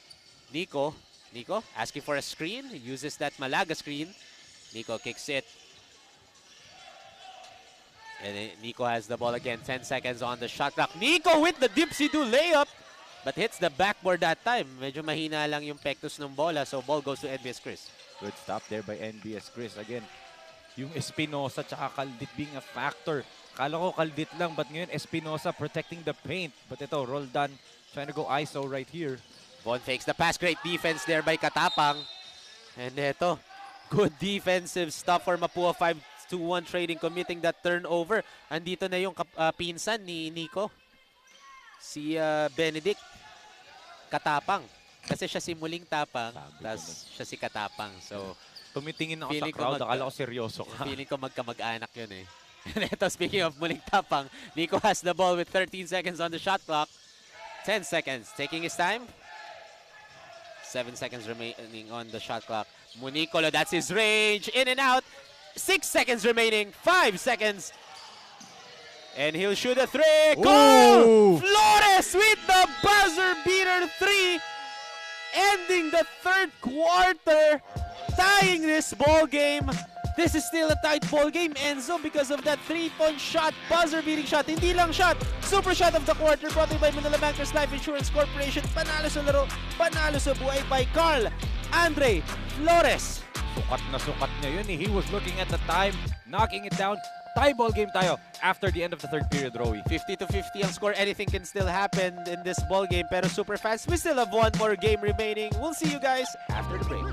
Nico. Nico asking for a screen. Uses that Malaga screen. Nico kicks it. And Nico has the ball again. 10 seconds on the shot clock. Nico with the dipsy-do layup. But hits the backboard that time. Medyo mahina lang yung pectus ng bola. So ball goes to NBS KRIS. Good stop there by NBS KRIS. Again, yung Espinosa tsaka Caldit being a factor. Kala ko Caldit lang. But ngayon Espinosa protecting the paint. But ito, Roldan trying to go ISO right here. Von fakes the pass. Great defense there by Katapang. And ito, good defensive stuff for MAPUA 5-2-1 Trading, committing that turnover. Andito na yung pinsan ni Nico. Si Benedict Katapang. Kasi siya si Muling Tapang, tapos siya si Katapang. So, tumitingin ako sa crowd, akala ko seryoso ka. Feeling ko magkamag-anak yun eh. And ito, speaking of Muling Tapang, Nico has the ball with 13 seconds on the shot clock. 10 seconds, taking his time. 7 seconds remaining on the shot clock. Municolo, that's his range. In and out. 6 seconds remaining. 5 seconds. And he'll shoot a 3. Goal! Flores with the buzzer beater 3. Ending the third quarter. Tying this ball game. This is still a tight ball game, Enzo, because of that 3-point shot, buzzer-beating shot. Hindi lang shot, super shot of the quarter brought to you by Manila Bankers Life Insurance Corporation. Panalo sa laro, panalo sa buhay by Carl Andre Flores. Sukat niya yun eh. He was looking at the time, knocking it down. Tie ball game tayo after the end of the third period, Rowie. 50-50 ang score. Anything can still happen in this ball game. Pero super fans, we still have one more game remaining. We'll see you guys after the break.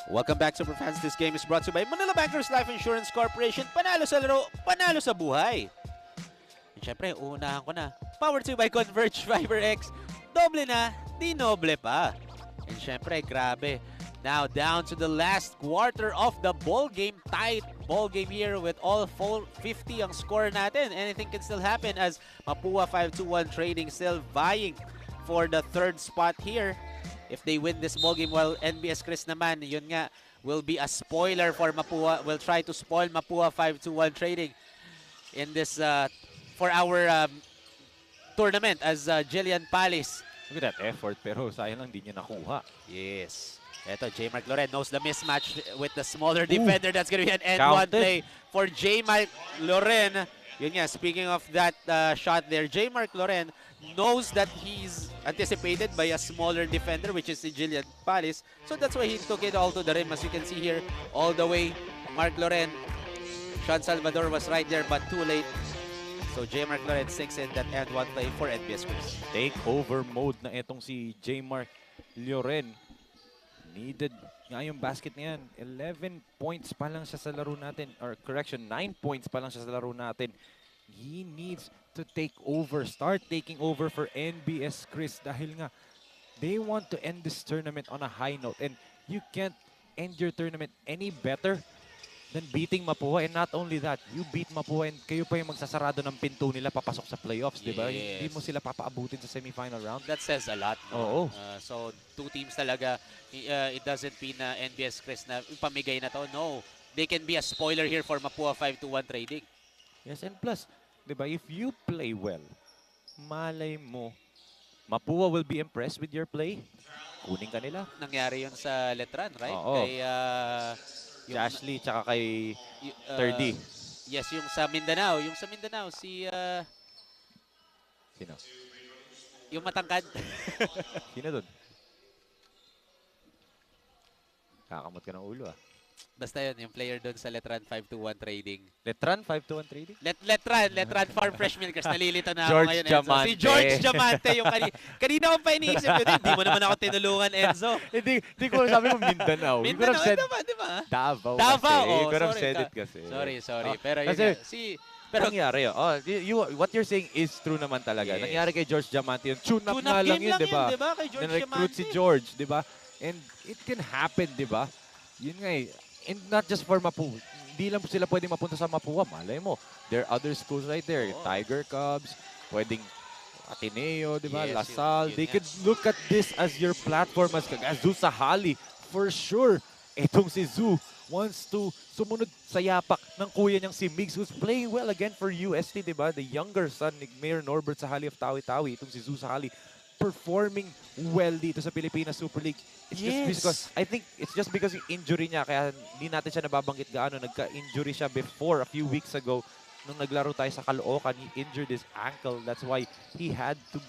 Welcome back, Superfans. This game is brought to you by Manila Bankers Life Insurance Corporation. Panalo sa laro, panalo sa buhay. And syempre, uunahan ko na. Powered to you by Converge Fiber X. Doble na, di noble pa. And syempre, grabe. Now down to the last quarter of the ball game. Tight ball game here with all 450 ang score natin. Anything can still happen as MAPUA 5-2-1 Trading still vying for the third spot here. If they win this ball game, while NBS KRIS naman, yun nga, will be a spoiler for MAPUA. Will try to spoil MAPUA 5-2-1 Trading in this for our tournament as Jillian Palis. Look at that effort, pero sayang lang di niya nakuha. Yes. Eto, J. Mark Loren knows the mismatch with the smaller defender. That's going to be an end-one play for J. Mark Loren. Yun nga, speaking of that shot there, J. Mark Loren knows that he's anticipated by a smaller defender, which is si Jillian Palis. So that's why he took it all to the rim. As you can see here, all the way, Mark Loren. Sean Salvador was right there, but too late. So J. Mark Loren sinks in that end-one play for NBS KRIS. Takeover mode na itong si J. Mark Loren. Needed nga yung basket na yan. 11 points pa lang siya sa laro natin. Or correction, 9 points pa lang siya sa laro natin. He needs to take over, start taking over for NBS KRIS dahil nga they want to end this tournament on a high note. And you can't end your tournament any better than beating MAPUA. And not only that, you beat MAPUA and kayo pa yung magsasarado ng pinto nila papasok sa playoffs, di ba? Yes. Hindi mo sila papaabutin sa semifinal round. That says a lot. No? Oo. So, two teams talaga, it doesn't mean na NBS KRIS na pamigay na to. No. They can be a spoiler here for MAPUA 5-2-1 Trading. Yes, and plus, di ba, if you play well, malay mo, MAPUA will be impressed with your play. Kunin ka nila. Nangyari yun sa Letran, right? Oo. Kay, Si Ashley, tsaka kay 30. Yes, yung sa Mindanao. Yung sa Mindanao, si... Sino? yung matangkad. Sino doon? Kakamot ka ng ulo, ah. Basta yun, yung player doon sa Letran 5-2-1 Trading. Letran, 5-2-1 trading? Letran Farm Fresh Milkers. Nalilito na ako George ngayon, Enzo. Diamante. Si George Diamante, yung kanina ko pa iniisip ko din. Hindi mo naman ako tinulungan, Enzo. Hindi ko sabi mo Mindanao. You could have said di ba? Davao. Davao, kasi. You oh, could have sorry said ka. it kasi. Sorry. Oh, Pero yun kasi, nga, pero nangyari, what you're saying is true naman talaga. Yes. Nangyari kay George Diamante yun. Tune-up Tune-up nga lang game yun, di ba? Di ba? Kay George Na-recruit Diamante. si George, di ba? And it can happen, di ba? Yun nga eh. And not just for MAPUA. Hindi lang sila pwedeng mapunta sa MAPUA. Malay mo, there are other schools right there. Tiger Cubs, pwedeng Ateneo, di ba? Yes, Lasal. yun They nga. could look at this as your platform as Zoo Sahali. For sure, itong si Zoo wants to sumunod sa yapak ng kuya niyang si Migs, who's playing well again for UST, di ba? The younger son ni Mayor Norbert Sahali of Tawi-Tawi. Itong si Zoo Sahali performing well dito sa Pilipinas Super League. It's just because, I think it's just because yung injury niya, kaya hindi natin siya nababanggit gaano. Nagka-injury siya before, a few weeks ago, nung naglaro tayo sa Caloocan, he injured his ankle. That's why he had to,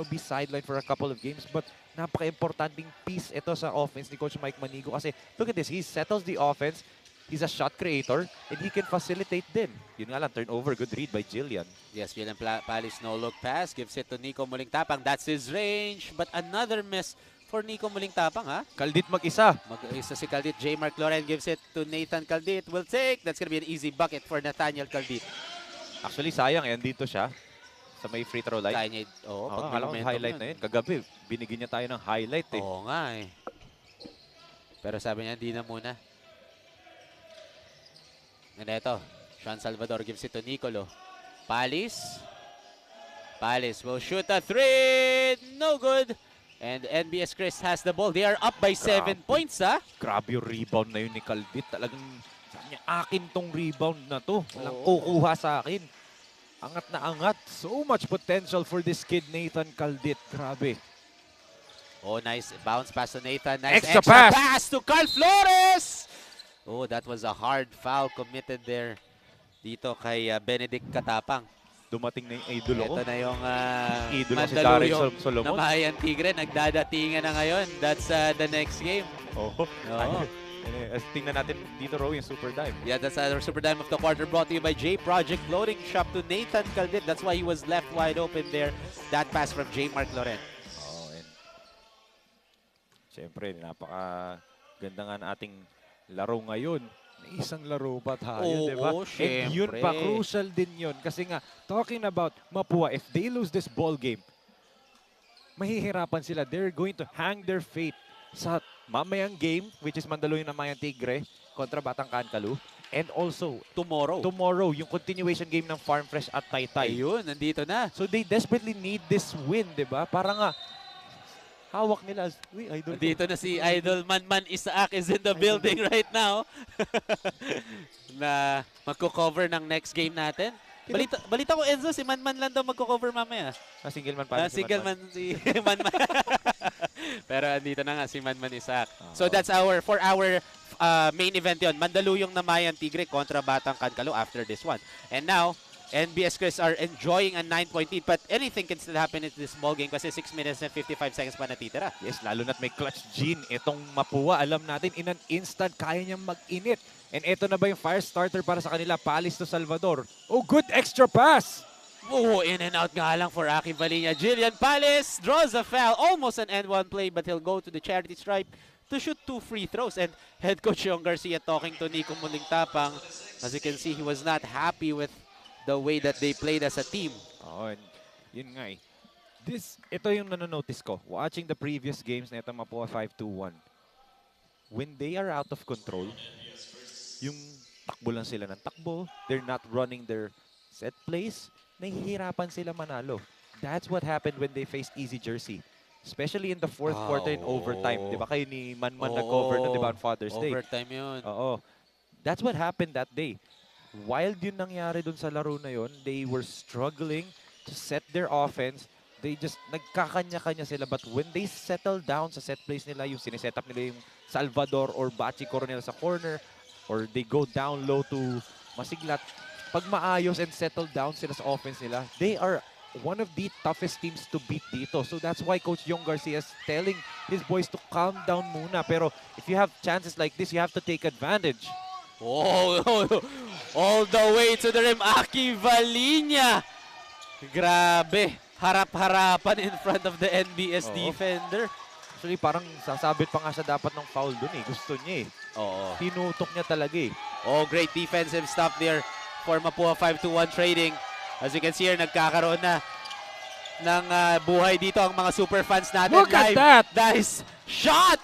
be sidelined for a couple of games. But napaka-importanting piece ito sa offense ni Coach Mike Manigo kasi look at this, he settles the offense, he's a shot creator, and he can facilitate din. Yun nga lang, turnover, good read by Jillian. Yes, Jillian Palis no-look pass, gives it to Nico Mulingtapang. That's his range, but another miss for Nico Mulingtapang, ha? Kaldit mag-isa. Mag-isa si Kaldit. J. Mark Loren gives it to Nathan Kaldit. Will take. That's gonna be an easy bucket for Nathaniel Kaldit. Actually, sayang, dito siya sa may free throw line. Kaya niya, pag may Akala ko momentum highlight na yun. Kagabi, binigyan niya tayo ng highlight eh. Oo nga eh. Pero sabi niya, hindi na muna. And eto, Sean Salvador gives it to Nicolo. Palis will shoot a three. No good. And NBS KRIS has the ball. They are up by 7 points, ha? Grabe yung rebound na yun ni Kaldit. Talagang, sabi niya, akin tong rebound na to. Walang kukuha sa akin. Angat na angat. So much potential for this kid, Nathan Kaldit. Grabe. Oh, nice bounce pass to Nathan. Nice Extra pass. pass To Carl Flores. Oh, that was a hard foul committed there. Dito kay Benedict Katapang. Dumating na yung idolo ko. Ito na yung Idolo si Darren Solomon. Namahayan Tigre. Nagdadatingan na ngayon. That's the next game. Oo. Oo. Tingnan natin dito, Ro, yung super dive. Yeah, that's our super dime of the quarter brought to you by J Project Loading Shop to Nathan Kaldit. That's why he was left wide open there. That pass from J. Mark Loren. Oh, and syempre, napaka Ganda nga na ating laro ngayon. May isang laro pa tayo, Oo, di ba? And yun syempre. pa, crucial din yun. Kasi nga, talking about MAPUA, if they lose this ball game, mahihirapan sila. They're going to hang their fate sa mamayang game, which is Mandaluyong na Mayang Tigre kontra Batang Kankalu. And also, Tomorrow. yung continuation game ng Farm Fresh at Taytay. Ayun, nandito na. So they desperately need this win, di ba? Para nga, hawak nila. Uy, idol ko. Dito na si Idol Manman Isaac is in the building right now. Na magko-cover ng next game natin. Balita ko, Enzo, si Manman lang daw magko-cover mamaya. Single man para si Single Manman. man si Manman. Pero andito na nga si Manman Isaac. So that's for our main event yon. Mandaluyong na Mayan Tigre kontra Batang Kankalu after this one. And now, NBS KRIS are enjoying a 9-point lead, but anything can still happen in this ball game kasi 6 minutes and 55 seconds pa natitira. Yes, lalo na't may clutch gene. Itong MAPUA, alam natin, in an instant, kaya niyang mag-init. And ito na ba yung fire starter para sa kanila? Palis to Salvador. Oh, good extra pass! Oh, in and out nga lang for Aki Valinia. Jillian Palis draws a foul. Almost an end-one play, but he'll go to the charity stripe to shoot 2 free throws. And head coach Yong Garcia talking to Nico Mulingtapang. As you can see, he was not happy with the way that they played as a team. Oh, and yun nga eh. Ito yung nanonotice ko. Watching the previous games na ito MAPUA 5-2-1. When they are out of control, yung takbo lang sila ng takbo, they're not running their set plays, nahihirapan sila manalo. That's what happened when they faced Easy Jersey. Especially in the fourth quarter in overtime. Di ba kayo ni Manman nag-cover na, di ba, on Father's Day? Overtime yun. Oo. That's what happened that day. Wild yun nangyari dun sa laro na yun. They were struggling to set their offense. They just nagkakanya-kanya sila. But when they settle down sa set plays nila, yung sineset up nila yung Salvador or Bachi Coronel sa corner, or they go down low to Masiglat, pag maayos and settle down sila sa offense nila, they are one of the toughest teams to beat dito. So that's why Coach Yong Garcia is telling his boys to calm down muna. Pero if you have chances like this, you have to take advantage. Oh, all the way to the rim. Aki Valinia. Grabe. Harap-harapan in front of the NBS defender. Actually, parang sasabit pa nga siya dapat ng foul dun eh. Gusto niya eh. Oo. Tinutok niya talaga eh. Oh, great defensive stop there for MAPUA 5-1 trading. As you can see here, nagkakaroon na ng buhay dito ang mga super fans natin. Look live. at that! Nice shot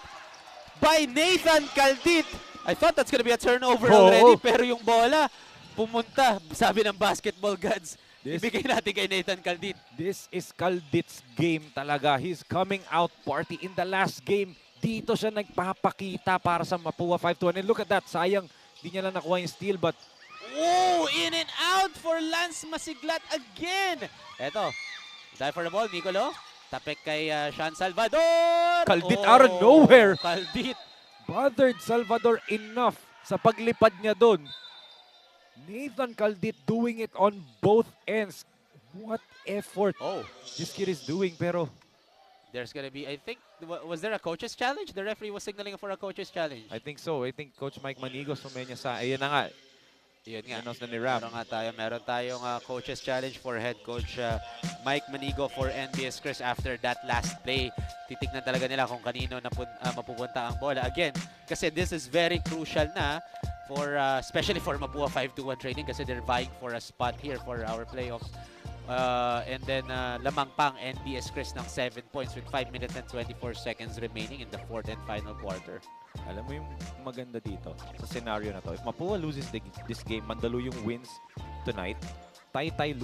by Nathan Caldit. I thought that's gonna be a turnover already, pero yung bola pumunta. Sabi ng basketball gods, ibigay natin kay Nathan Caldit. This is Caldit's game talaga. He's coming out party in the last game. Dito siya nagpapakita para sa MAPUA 5-1. And look at that. Sayang, di niya lang nakuha yung steal, but oh, in and out for Lance Masiglat again. Eto, die for the ball, Nicolo. Tapek kay Sean Salvador. Caldit out of nowhere. Caldit. Bothered Salvador enough sa paglipad niya doon. Nathan Caldit doing it on both ends. What effort this kid is doing, pero There's gonna be, I think, was there a coach's challenge? The referee was signaling for a coach's challenge. I think so. I think Coach Mike Manigo sumenya sa, ayun na nga. Yun nga. Announce na ni Ram. Meron tayong coach's challenge for head coach Mike Manigo for NBS KRIS after that last play. Titignan talaga nila kung kanino mapupunta ang bola. Again, kasi this is very crucial na for especially for MAPUA 5-1 training kasi they're vying for a spot here for our playoffs. And then lamang pang NBS KRIS ng 7 points with 5 minutes and 24 seconds remaining in the fourth and final quarter. Alam mo yung maganda dito sa scenario na to. If MAPUA loses this game, Mandaluyong wins tonight. Taytay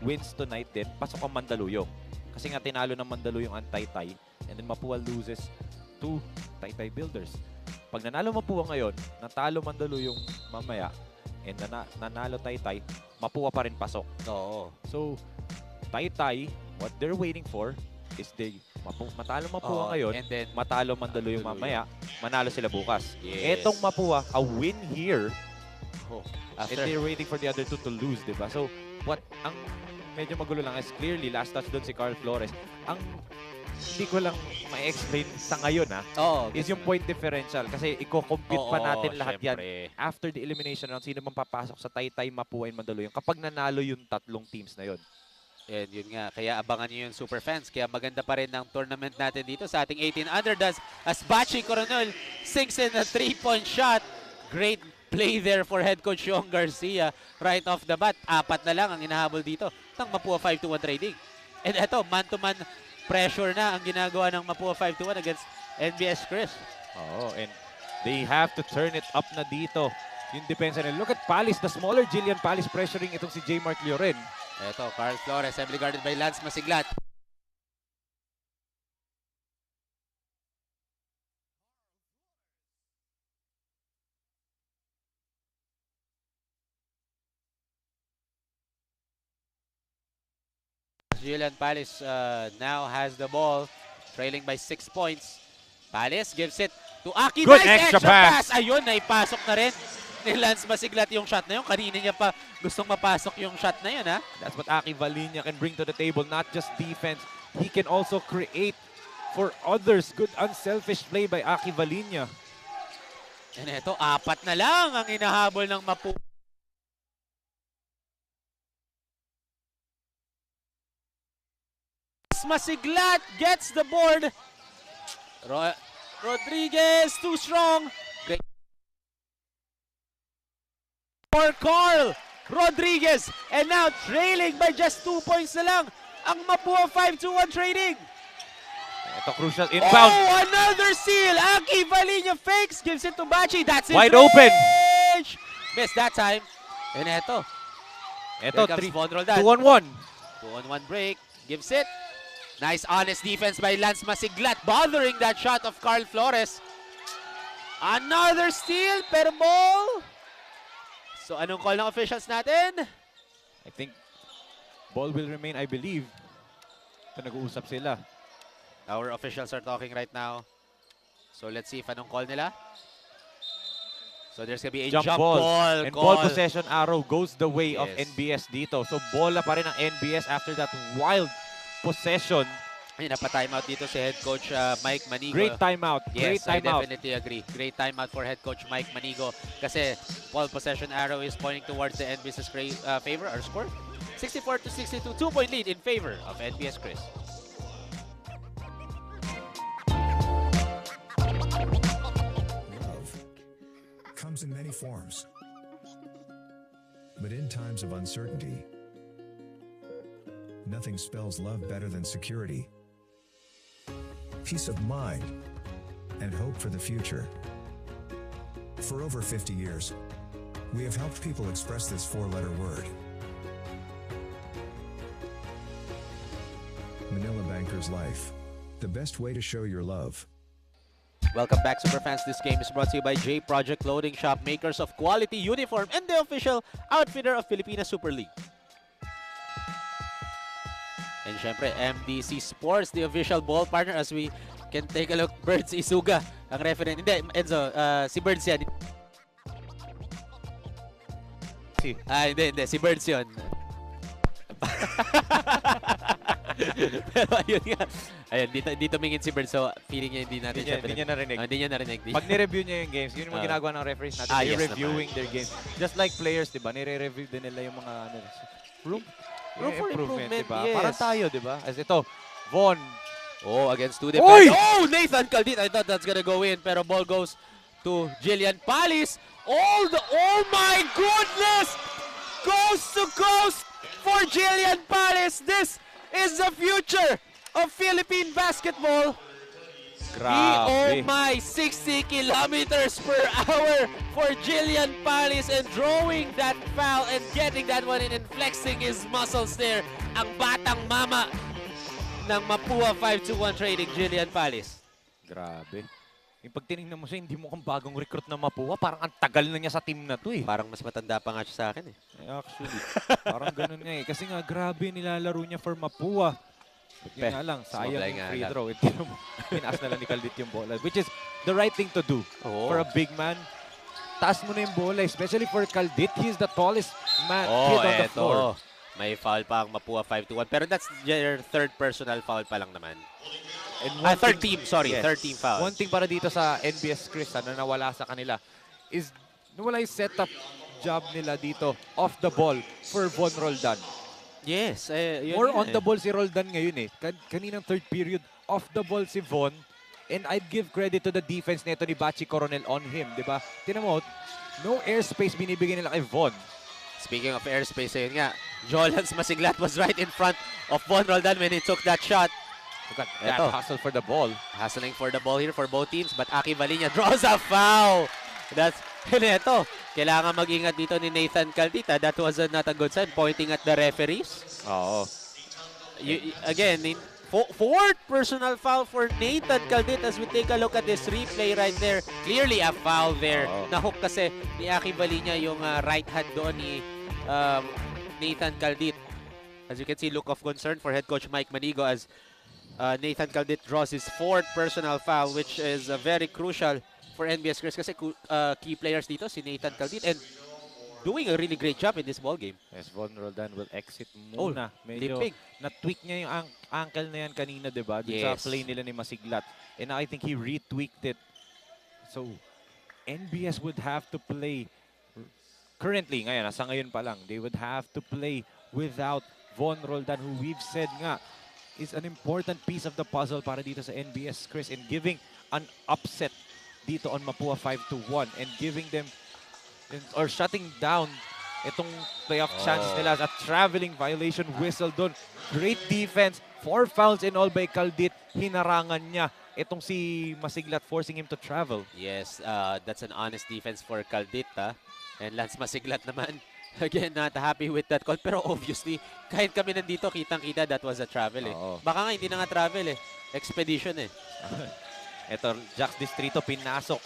wins tonight din. Pasok ang Mandaluyong. Kasi nga tinalo ng Mandaluyong ang Taytay. And then MAPUA loses to Taytay Builders. Pag nanalo MAPUA ngayon, natalo Mandaluyong mamaya, and nanalo Taytay, MAPUA pa rin pasok. Oo. So, Taytay, what they're waiting for is matalo MAPUA ngayon, and then matalo Mandaluyong mamaya, manalo sila bukas. Yes. Etong MAPUA, a win here, and After, they're waiting for the other two to lose, diba? So, ang medyo magulo lang is clearly, last touch doon si Carl Flores. Ang hindi ko lang ma-explain sa ngayon is yung point differential. Kasi i-compute pa natin lahat yan. After the elimination round, sino man papasok sa Taytay, MAPUA, and Mandaluyong kapag nanalo yung tatlong teams na yon. And yun nga, kaya abangan nyo yung super fans. Kaya maganda pa rin ang tournament natin dito sa ating 18 under as Bachi Coronel sinks in a 3-point shot. Great play there for head coach Yong Garcia right off the bat. 4 na lang ang inahabol dito ng MAPUA 5-1 trading. And eto, man-to-man pressure na ang ginagawa ng MAPUA 5-1 against NBS KRIS. Oo, and they have to turn it up na dito. Yung depensa nila. Look at Palis, the smaller Jillian Palis pressuring itong si J. Mark Lloren. Eto, Carl Flores, heavily guarded by Lance Masiglat. Jillian Palis now has the ball, trailing by 6 points. Palis gives it to Aki. Good Nice extra pass. Ayun, naipasok na rin ni Lance Masiglat yung shot na yun. Kanina niya pa gustong mapasok yung shot na yun, ha? That's what Aki Valinia can bring to the table, not just defense. He can also create for others. Good unselfish play by Aki Valinia. And ito, 4 na lang ang inahabol ng MAPUA. Masiglat gets the board. Rodriguez, too strong. Great. For Carl Rodriguez. And now trailing by just 2 points na lang ang MAPUA 5-1 trading. Ito crucial inbound. Oh, another steal. Aki Valinia fakes, gives it to Bachi. That's it. Wide open. Missed that time. And ito. Ito, Here comes Von Roldan. 2-on-1. 2-on-1 break. Gives it. Nice honest defense by Lance Masiglat, bothering that shot of Carl Flores. Another steal, pero ball. So anong call ng officials natin? I think ball will remain, I believe. Ito, nag-uusap sila. Our officials are talking right now. So let's see if anong call nila. So there's gonna be a jump ball. And call. ball possession arrow goes the way of Yes. NBS dito. So bola pa rin ang NBS after that wild possession. Ay, napa-timeout dito si head coach Mike Manigo. Great timeout. Great Yes, I timeout. definitely agree. Great timeout for head coach Mike Manigo kasi ball possession arrow is pointing towards the NBS favor or score. 64-62, 2-point lead in favor of NBS KRIS. Love comes in many forms. But in times of uncertainty, nothing spells love better than security, peace of mind, and hope for the future. For over 50 years, we have helped people express this 4-letter word. Manila Banker's Life, the best way to show your love. Welcome back, Superfans. This game is brought to you by J Project Clothing Shop, makers of quality uniform and the official outfitter of Filipina Super League. And syempre, MDC Sports, the official ball partner, as we can take a look. Birds Isuga, ang referee. Hindi, Enzo, si Birds yan. Hindi, si Birds yun. Pero ayun nga. Ayun, dito tumingin si Birds, so feeling niya hindi natin siya. Hindi niya narinig. Hindi niya narinig. Pag ni-review niya yung games, yun yung mga ginagawa ng referees natin. Yes reviewing their games. Just like players, di ba? Nire-review din nila yung mga room for improvement, di ba? yes. Parang tayo, di ba? As ito, Von. Oh, against 2 Oy! defenders. Oh, Nathan Caldit. I thought that's gonna go in, pero ball goes to Jillian Palis. Oh my goodness! Coast to coast for Jillian Palis. This is the future of Philippine basketball. Grabe. Oh my, 60 kilometers per hour for Jillian Palis, and drawing that foul and getting that one in and flexing his muscles there. Ang batang mama ng MAPUA 5-1 trading, Jillian Palis. Grabe. Yung pag tinignan mo siya, hindi mo kang bagong recruit na MAPUA. Parang ang tagal na niya sa team na to eh. Parang mas matanda pa nga siya sa akin eh. Actually, parang ganun nga eh. Kasi nga, grabe nilalaro niya for MAPUA. Yun nga lang, sayang Sumablay yung nga free lang. throw. Pinaas na lang ni Caldit yung bola. Which is the right thing to do Oo. for a big man. Taas mo na yung bola, especially for Caldit. He's the tallest man Oh, kid on the floor. eto. May foul pa ang MAPUA 5-1. Pero that's your third personal foul pa lang naman. And one Third thing- team, sorry. Yes. Third team foul. One thing para dito sa NBS KRIS na nawala sa kanila is nawala yung setup job nila dito off the ball for Von Roldan. Yes. Yun More nga on the ball si Roldan ngayon eh. Kaninang third period, off the ball si Von. And I'd give credit to the defense nito ni Bachi Coronel on him, di ba? Tinan mo, no airspace binibigay nila kay Von. Speaking of airspace, ayun nga, Jolans Masiglat was right in front of Von Roldan when he took that shot. Look at that Eto. hustle for the ball. Hassling for the ball here for both teams, but Aki Valinia draws a foul. That's, and eto, kailangan mag-ingat dito ni Nathan Caldita. That was not a good sign, pointing at the referees. Oo. Again, fourth personal foul for Nathan Caldita as we take a look at this replay right there. Clearly a foul there. Oo. Nahook kasi ni Aki Valinia yung right hand doon ni Nathan Caldit. As you can see, look of concern for head coach Mike Manigo as Nathan Caldit draws his fourth personal foul, which is very crucial for NBS KRIS kasi key players dito si Nathan Caldit and doing a really great job in this ball game. Yes, Von Roldan will exit muna. Medyo limping. na-tweak niya yung ankle na yan kanina, di ba? Dun Yes. sa play nila ni Masiglat. And I think he retweaked it. So, NBS would have to play currently, nasa ngayon pa lang, they would have to play without Von Roldan, who we've said nga is an important piece of the puzzle para dito sa NBS KRIS and giving an upset dito on MAPUA 5-1 and giving them or shutting down itong playoff chances nila at traveling violation whistle doon. Great defense. 4 fouls in all by Caldit. Hinarangan niya itong si Masiglat, forcing him to travel. Yes, that's an honest defense for Caldit. And Lance Masiglat naman, again, not happy with that call. Pero obviously, kahit kami nandito, kitang-kita that was a travel eh. Oo. Baka nga hindi na nga travel eh. Expedition eh. Ito, Jax Distrito pinasok.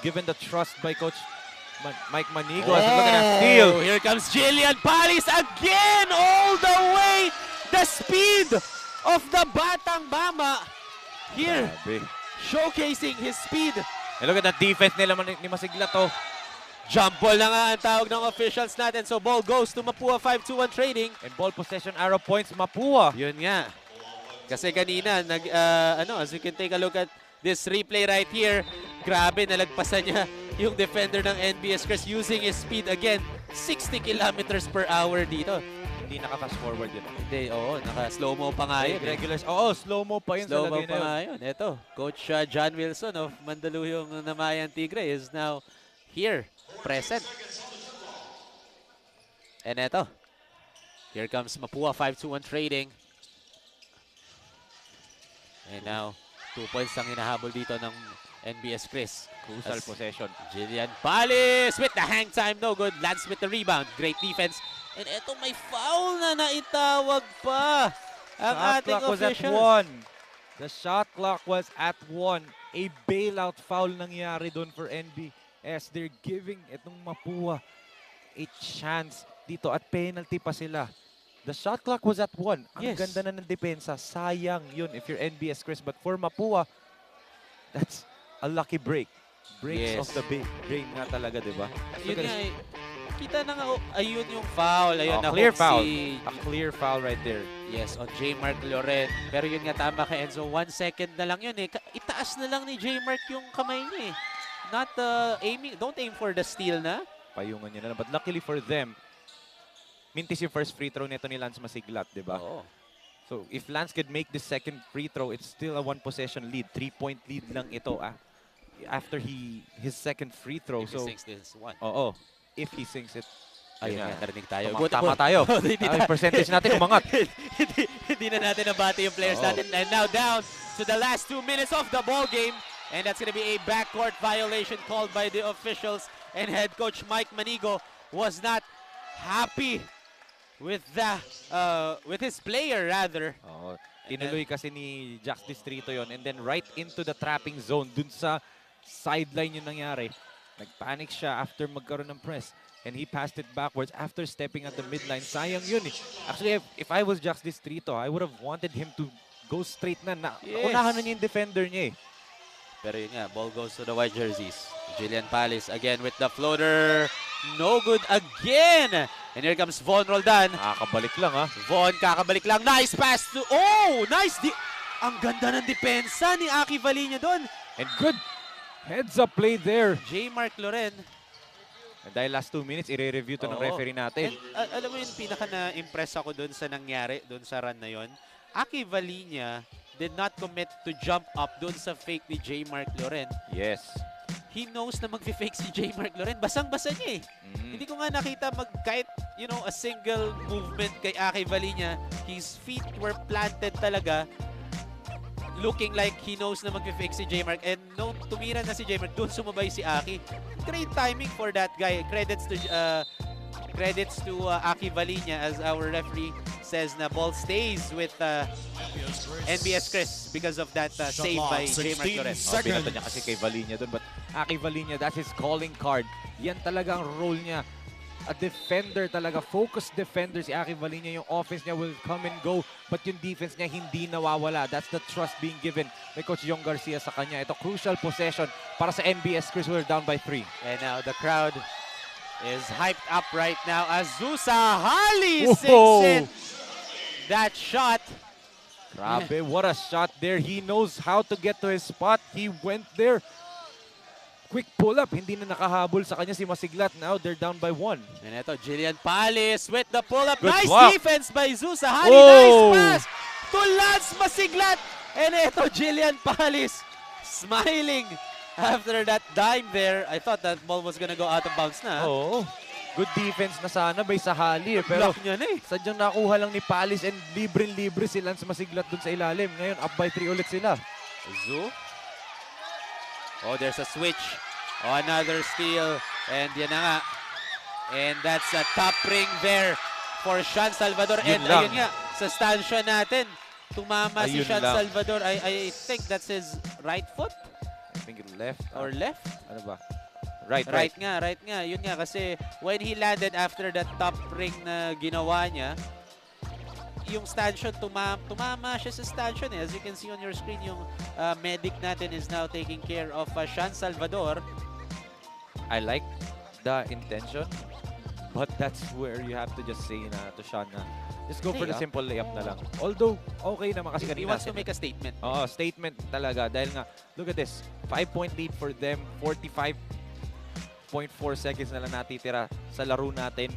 Given the trust by Coach Mike Manigo. Look at that steal. Here comes Jillian Palis again, all the way. The speed of the Batang Bama here, Grabe. showcasing his speed. And look at that defense nila ni Masiglat. Oh. Jump ball na nga ang tawag ng officials natin. So ball goes to MAPUA 5-2-1 trading. And ball possession arrow points, MAPUA. Yun nga. Kasi kanina, as you can take a look at this replay right here, grabe, nalagpasan niya yung defender ng NBS KRIS using his speed again. 60 kilometers per hour dito. Hindi naka-fast forward yun. Hindi, oo, naka-slow-mo pa nga yun. Regulars. Oo, slow-mo pa yun sa Slow-mo lagay pa na nga yun. yun. Ito, Coach John Wilson of Mandaluyong Namayan Tigre is now here, present. And ito, here comes MAPUA 5-2-1 trading. And now, 2 points ang hinahabol dito ng NBS KRIS. Crucial possession. Jillian Palis with the hang time, no good. Lance with the rebound. Great defense. And eto, may foul na naitawag pa ang ating officials. The shot clock was at 1. A bailout foul nangyari doon for NBS. They're giving itong MAPUA a chance dito at penalty pa sila. The shot clock was at 1. Ang Yes. ganda na ng depensa. Sayang yun if you're NBS KRIS. But for MAPUA, that's a lucky break. Breaks Yes. of the brain nga talaga, di ba? Yun nga eh. Kita na nga, ayun yung foul. Ayun, Clear nahook foul. si... A clear foul right there. Yes, on J. Mark Loren. Pero yun nga, tama ka Enzo. 1 second na lang yun eh. Itaas na lang ni J. Mark yung kamay niya eh. Not aiming. Don't aim for the steal na. Payungan niya na lang. But luckily for them, mintis yung first free throw nito ni Lance Masiglat, di ba? Oo. So if Lance could make the second free throw, it's still a 1 possession lead. 3-point lead lang ito after his second free throw. If he So sinks this one. oo, if he sinks it. Ayun nga, narinig tayo. Tama tayo. Yung percentage natin umangat. Hindi na natin nabati yung players natin. And now down to the last 2 minutes of the ball game. And that's going to be a backcourt violation called by the officials. And head coach Mike Manigo was not happy with his player rather. Oo. Tinuloy kasi ni Jax Distrito yon, and then right into the trapping zone dun sa sideline yung nangyari. Nagpanic siya after magkaroon ng press. And he passed it backwards after stepping at the midline. Sayang yun eh. Actually, if I was Jax Distrito, I would have wanted him to go straight na. Yes. Unahan na niya yung defender niya eh. Pero yun nga, ball goes to the white jerseys. Jillian Palis again with the floater. No good again. And here comes Von Roldan. Nakakabalik lang ha. Von kakabalik lang. Nice pass to... Oh! Nice! Ang ganda ng depensa ni Aki Valinia doon. And good heads up play there. J. Mark Loren. Dahil last 2 minutes, i-review to ng Oo. referee natin. And, alam mo yung pinaka na-impress ako dun sa nangyari, dun sa run na yon. Aki Valinia did not commit to jump up dun sa fake ni J. Mark Loren. Yes. He knows na mag-fake si J. Mark Loren. Basang-basa niya eh. Hindi ko nga nakita kahit, a single movement kay Aki Valinia. His feet were planted talaga. Looking like he knows na mag-fake si J. Mark. And nung tumira na si J. Mark, doon sumabay si Aki. Great timing for that guy. Credits to Aki Valinia, as our referee says na ball stays with NBS KRIS because of that save by J. Mark Loren. Binato niya kasi kay Valinia doon. But Aki Valinia, that's his calling card. Yan talaga ang role niya. A defender talaga, focused defender si Aki Valinia. Yung offense niya will come and go, but yung defense niya hindi nawawala. That's the trust being given by Coach Jong Garcia sa kanya. Ito, crucial possession para sa NBS KRIS. We're down by 3. And now the crowd is hyped up right now as Zusa Hali Whoa! sinks in that shot. Grabe, what a shot there. He knows how to get to his spot. He went there. Quick pull-up. Hindi na nakahabol sa kanya si Masiglat. Now they're down by 1. And ito, Jillian Palis with the pull-up. Good Nice block. defense by Zusa Hali. Oh! Nice pass to Lance Masiglat. And ito, Jillian Palis smiling after that dime there. I thought that ball was gonna go out of bounds na. Oo. Good defense na sana by Sahali. Pero Block niya na eh. sadyang nakuha lang ni Palis and libre-libre si Lance Masiglat dun sa ilalim. Ngayon, up by 3 ulit sila. Zu. Oh, there's a switch. Oh, another steal. And yan na nga. And that's a top ring there for Sean Salvador. Yun And lang. ayun nga, sa stanchion natin, tumama si Ayun Sean lang. Salvador. I think that's his right foot I think it left. or left. Ano ba? Right. Right nga. Yun nga, kasi when he landed after that top ring na ginawa niya, yung stanchion, tumama siya sa stanchion eh. As you can see on your screen, yung medic natin is now taking care of Sean Salvador. I like the intention, but that's where you have to just say na to Sean na just go for the Layup. simple layup na lang. Although, okay naman kasi He kanina. wants to make a statement. Oo, statement talaga. Dahil nga, look at this. 5-point lead for them. 45.4 seconds na lang natitira sa laro natin.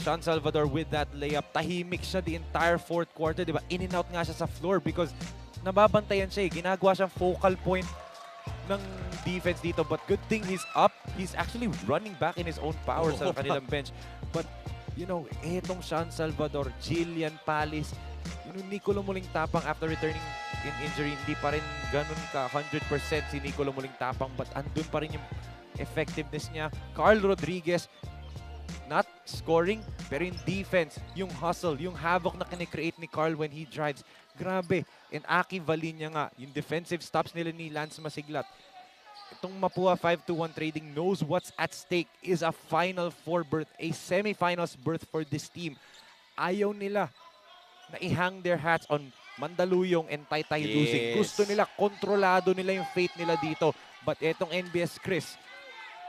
Sean Salvador with that layup. Tahimik siya the entire fourth quarter. Diba? In and out nga siya sa floor because nababantayan siya eh. Ginagawa siyang focal point ng defense dito. But good thing he's up. He's actually running back in his own power sa kanilang bench. But, etong Sean Salvador, Jillian Palis, Nicolo Muling Tapang after returning in injury, hindi pa rin ganun ka 100% si Nicolo Muling Tapang. But andun pa rin yung effectiveness niya. Carl Rodriguez, not scoring, pero yung defense, yung hustle, yung havoc na kine-create ni Carl when he drives. Grabe. And Aki Valinia nga, yung defensive stops nila ni Lance Masiglat. Itong MAPUA 5-1 trading knows what's at stake is a Final Four berth, a semifinals berth for this team. Ayaw nila na i-hang their hats on Mandaluyong and Taytay losing. Gusto nila, kontrolado nila yung fate nila dito. But etong NBS KRIS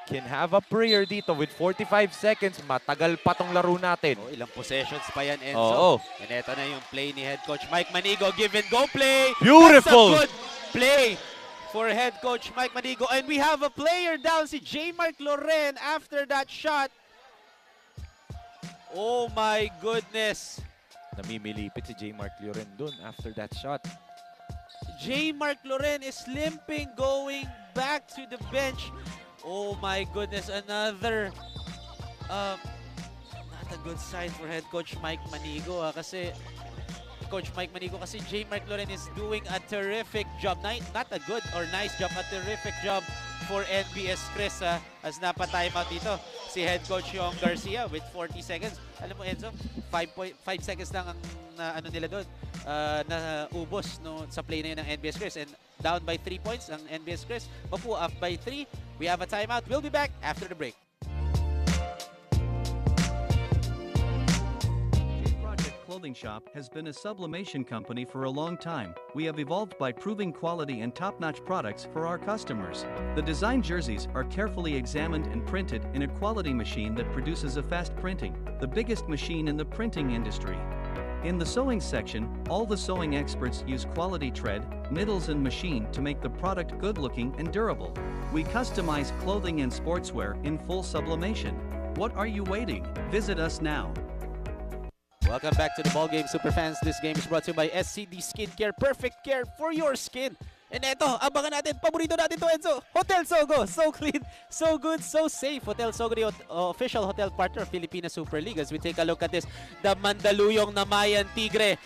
can have a prayer dito with 45 seconds. Matagal pa tong laro natin. Oh, ilang possessions pa yan, Enzo. Oo. And eto na yung play ni head coach Mike Manigo. Give and go play. Beautiful. That's a good play for head coach Mike Manigo. And we have a player down, si J. Mark Loren, after that shot. Oh my goodness. Namimilipit si J. Mark Loren dun after that shot. J. Mark Loren is limping, going back to the bench. Oh my goodness, another not a good sign for head coach Mike Manigo kasi Coach Mike Manigo kasi J. Mark Loren is doing a terrific job. Not a good or nice job, a terrific job for NBS KRIS as napa-timeout dito si head coach Jong Garcia with 40 seconds. Alam mo Enzo, 5 seconds lang ang ano nila doon na ubos sa play na yun ng NBS KRIS and down by 3 points ang NBS KRIS. MAPUA up by 3. We have a timeout. We'll be back after the break. Clothing Shop has been a sublimation company for a long time. We have evolved by proving quality and top-notch products for our customers. The design jerseys are carefully examined and printed in a quality machine that produces a fast printing, the biggest machine in the printing industry. In the sewing section, all the sewing experts use quality thread, needles and machine to make the product good-looking and durable. We customize clothing and sportswear in full sublimation. What are you waiting? Visit us now. Welcome back to the ball game, Superfans. This game is brought to you by SCD Skincare. Perfect care for your skin. And eto, abangan natin. Paborito natin to, Enzo. Hotel Sogo. So clean, so good, so safe. Hotel Sogo, the official hotel partner of Philippine Super League. As we take a look at this, the Mandaluyong Namayan Tigre.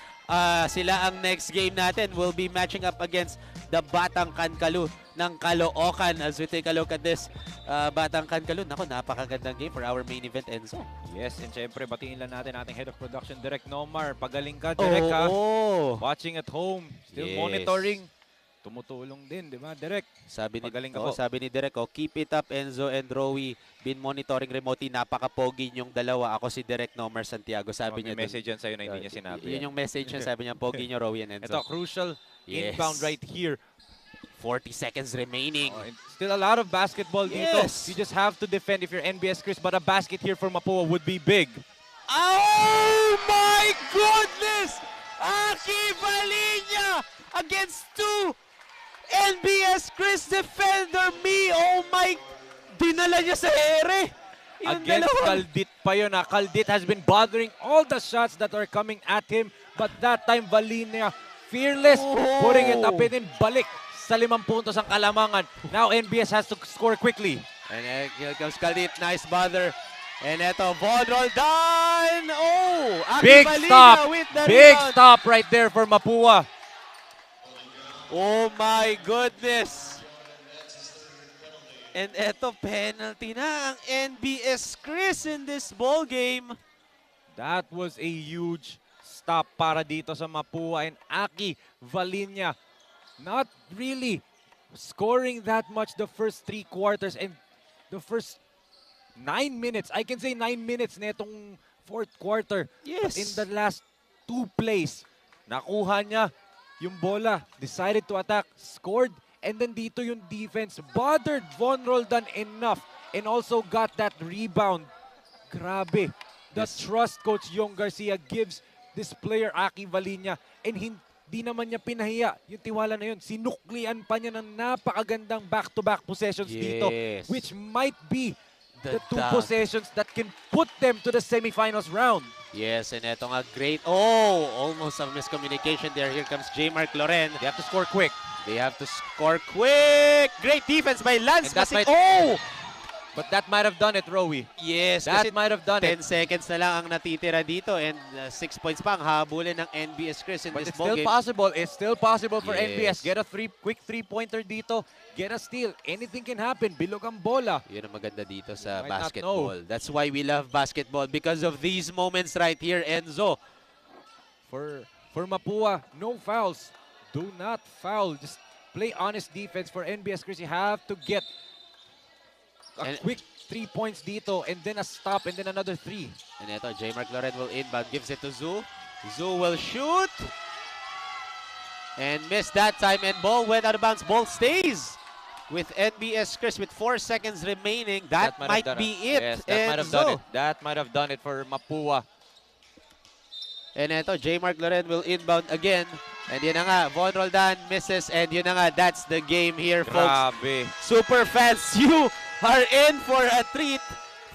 Sila ang next game natin. We'll be matching up against the Batang Kankalu ng Caloocan. As we take a look at this, Batang Kankalu. Naku, napakagandang game for our main event, Enzo. Yes, and syempre, batiin lang natin ating Head of Production, Direk Nomar. Pagaling ka, Direk, ha? Watching at home, still monitoring. Tumutulong din, di ba, Direk? Sabi ni, Pagaling ka oh, po. sabi ni Direk, oh, keep it up, Enzo and Rowie. Been monitoring remotely. Napaka-pogi yung dalawa. Ako si Direk Nomer Santiago. Sabi niya May message yan sa'yo na hindi niya sinabi. Yun yung message niya. Sabi niya, pogi niyo, Rowie and Enzo. Ito, crucial Yes. inbound right here. 40 seconds remaining. And still a lot of basketball dito. You just have to defend if you're NBS KRIS, but a basket here for MAPUA would be big. Oh my goodness! Aki Valinya against two NBS KRIS defender. Oh my! Dinala niya sa ere. Yung Against dalawa. Kaldit pa yun. Kaldit has been bothering all the shots that are coming at him, but that time Valinya fearless, putting it up and in, balik sa 5 puntos ang Kalamangan. Now NBS has to score quickly. And here comes Kaldit. Nice bother. And eto, Von Roldan! Oh! Aki Big Valinya stop! with the Big rebound. stop right there for MAPUA. Oh my goodness! And eto, penalty na ang NBS KRIS in this ball game. That was a huge stop para dito sa MAPUA, and Aki Valinya not really scoring that much the first 3 quarters and the first 9 minutes. I can say 9 minutes na itong 4th quarter. Yes. But in the last 2 plays, nakuha niya yung bola, decided to attack, scored, and then dito yung defense bothered Von Roldan enough and also got that rebound. Grabe. The trust Coach Yong Garcia gives this player, Aki Valinya, and hindi naman niya pinahiya yung tiwala na yun. Sinuklian pa niya ng napakagandang back-to-back possessions dito, which might be the 2 possessions that can put them to the semifinals round. Yes, and eto nga great. Oh, almost a miscommunication there. Here comes J. Mark Loren. They have to score quick. They have to score quick. Great defense by Lance And that Masik. might- Oh! But that might have done it, Rowie. Yes, That kasi might have done 10 it. seconds na lang ang natitira dito and 6 points pa ang habulin ng NBS KRIS in But this it's ball still game. possible. It's still possible for Yes. NBS. Get a quick three-pointer dito. Get a steal. Anything can happen. Bilog ang bola. Yun ang maganda dito sa Might not basketball. That's why we love basketball, because of these moments right here, Enzo. For MAPUA, no fouls. Do not foul. Just play honest defense for NBS KRIS. You have to get a quick 3 points dito and then a stop and then another 3. And ito, J. Mark Loren will inbound, gives it to Zoo. Zoo will shoot. And missed that time, and ball went out of bounds. Ball stays with NBS KRIS with 4 seconds remaining. That might be it. Yes, that might have done it. That might have done it for MAPUA. And ito, J. Mark Loren will inbound again. And yun na nga, Von Roldan misses. And yun na nga, that's the game here, folks. Grabe. Super fans, you are in for a treat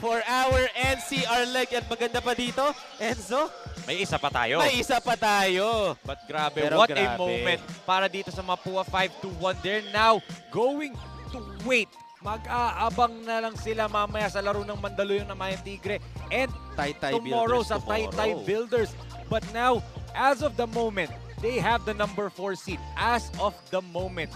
for our NCR leg. At maganda pa dito, Enzo, May isa pa tayo. may isa pa tayo. But grabe, Pero what a grabe. moment para dito sa MAPUA 5-1. They're now going to wait. Mag-aabang na lang sila mamaya sa laro ng Mandaluyong na Namayan Tigre and Taytay tomorrow Builders sa Taytay Builders. But now, as of the moment, they have the number 4 seed. As of the moment.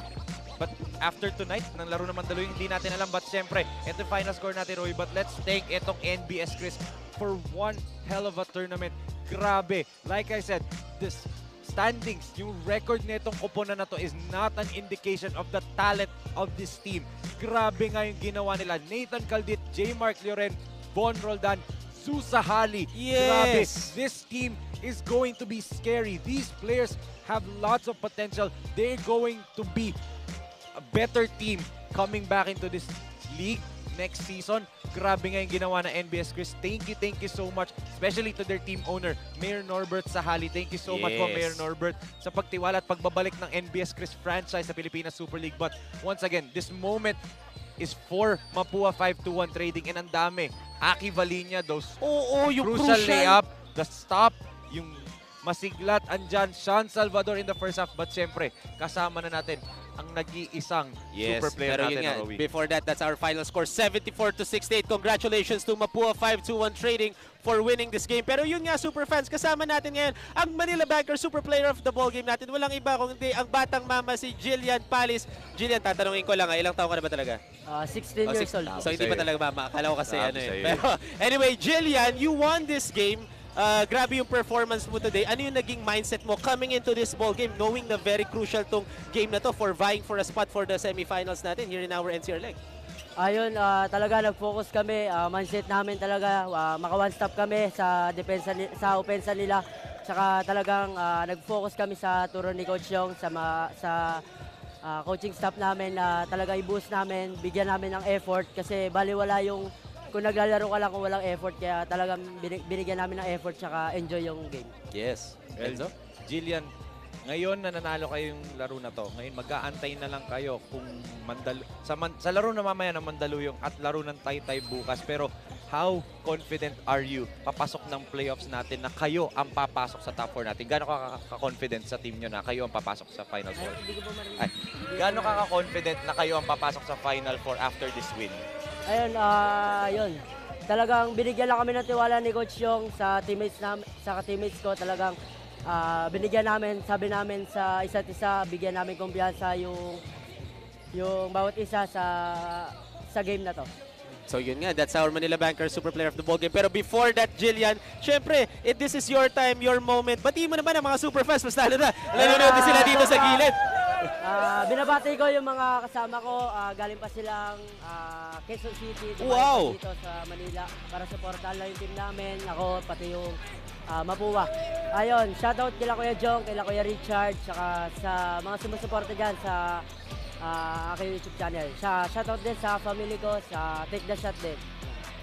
But after tonight, ng laro ng Mandaluyong, hindi natin alam. But syempre, ito yung final score natin, Roy. But let's thank itong NBS KRIS for one hell of a tournament. Grabe. Like I said, this standings, yung record nitong koponan na to is not an indication of the talent of this team. Grabe nga yung ginawa nila. Nathan Caldit, J. Mark Loren, Von Roldan, Susahali. Grabe. Yes. This team is going to be scary. These players have lots of potential. They're going to be a better team coming back into this league next season. grabe nga yung ginawa ng NBS KRIS. Thank you so much, especially to their team owner, Mayor Norbert Sahali. Thank you so much po, Mayor Norbert, sa pagtiwala at pagbabalik ng NBS KRIS franchise sa Pilipinas Super League. But once again, this moment is for MAPUA 5-1 Trading, and ang dami. Aki Valinia, those yung crucial layup, the stop, yung masiglat, andyan, Sean Salvador in the first half. But syempre, kasama na natin ang nag-iisang super player pero natin, yun nga, Rowie. before that, that's our final score, 74-68. Congratulations to MAPUA 5-1 Trading for winning this game. Pero yun nga, super fans, kasama natin ngayon ang Manila Banker super player of the ball game natin. Walang iba kung hindi ang batang mama, si Jillian Palis. Jillian, tatanungin ko lang, ilang taon ka na ba talaga? 16 years old. So hindi pa talaga mama. Akala ko kasi Sabi ano eh. sa'yo. Pero anyway, Jillian, you won this game. Grabe yung performance mo today. Ano yung naging mindset mo coming into this ball game, knowing na very crucial tong game na to for vying for a spot for the semifinals natin here in our NCR leg? Ayun, talaga nag-focus kami. Mindset namin talaga, maka one stop kami sa depensa sa opensa nila. Tsaka talagang nag-focus kami sa turo ni Coach Yong, sa coaching staff namin na talaga i-boost namin, bigyan namin ng effort kasi baliwala yung kung naglalaro ka lang kung walang effort, kaya talagang binigyan namin ng effort tsaka enjoy yung game. Yes. Enzo? Jillian, ngayon na nanalo kayong laro na to, ngayon mag-aantay na lang kayo kung sa laro na mamaya ng Mandaluyong at laro ng Taytay bukas. Pero how confident are you papasok ng playoffs natin na kayo ang papasok sa top 4 natin? Gaano ka-confident sa team nyo na kayo ang papasok sa Final 4? Gaano ka-confident na kayo ang papasok sa Final 4 after this win? Ayun, yun. Talagang binigyan lang kami ng tiwala ni Coach Yong sa teammates ko. Talagang binigyan namin, sabi namin sa isa't isa, bigyan namin kumpiyansa yung bawat isa sa game na to. So yun nga, that's our Manila Banker super player of the ball game. Pero before that, Jillian, syempre, this is your time, your moment. Batiin mo naman ang mga super fans, mas lalo na. Nanonood din sila dito sa gilid. Binabati ko yung mga kasama ko, galing pa silang Quezon City, Wow! dito sa Manila para supportahan lang yung team namin, ako, pati yung MAPUA. Ayun, shoutout kila Kuya Jong, kila Kuya Richard, saka sa mga sumusuporta dyan sa aking YouTube channel. Shoutout din sa family ko, sa Take the Shot din.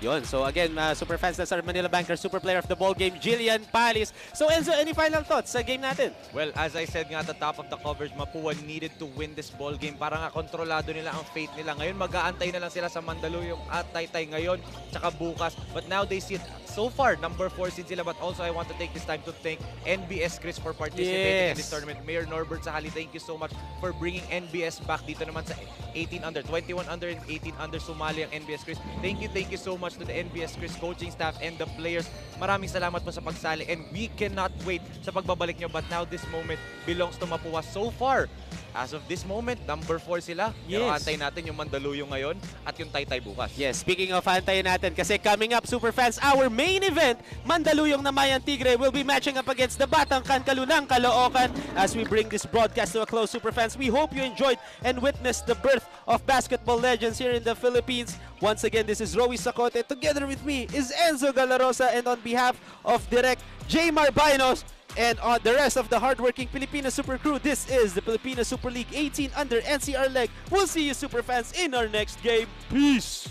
Yun. So again, super fans, that's our Manila Banker super player of the ball game, Jillian Palis. So Enzo, any final thoughts sa game natin? Well, as I said nga at the top of the coverage, MAPUA needed to win this ball game para nga kontrolado nila ang fate nila. Ngayon, mag-aantay na lang sila sa Mandaluyong at Taytay ngayon, tsaka bukas. But now they see it. So far, number 4 seed sila. But also, I want to take this time to thank NBS KRIS for participating in this tournament. Mayor Norbert Sahali, thank you so much for bringing NBS back dito naman sa 18 under, 21 under and 18 under sumali ang NBS KRIS. Thank you so much to the NBS KRIS coaching staff and the players. Maraming salamat po sa pagsali and we cannot wait sa pagbabalik nyo. But now this moment belongs to MAPUA. So far, as of this moment, number 4 sila. Pero antay natin yung Mandaluyong ngayon at yung Taytay bukas. Yes, speaking of antayin natin, kasi coming up, super fans, our main event, Mandaluyong na Mayan Tigre will be matching up against the Batang Kankalunang Caloocan. As we bring this broadcast to a close, super fans, we hope you enjoyed and witnessed the birth of basketball legends here in the Philippines. Once again, this is Rowie Sacote. Together with me is Enzo Galarosa, and on behalf of Direct J. Marbinos, and on the rest of the hardworking Filipina Super Crew, this is the Filipina Super League 18 under NCR leg. We'll see you super fans in our next game. Peace!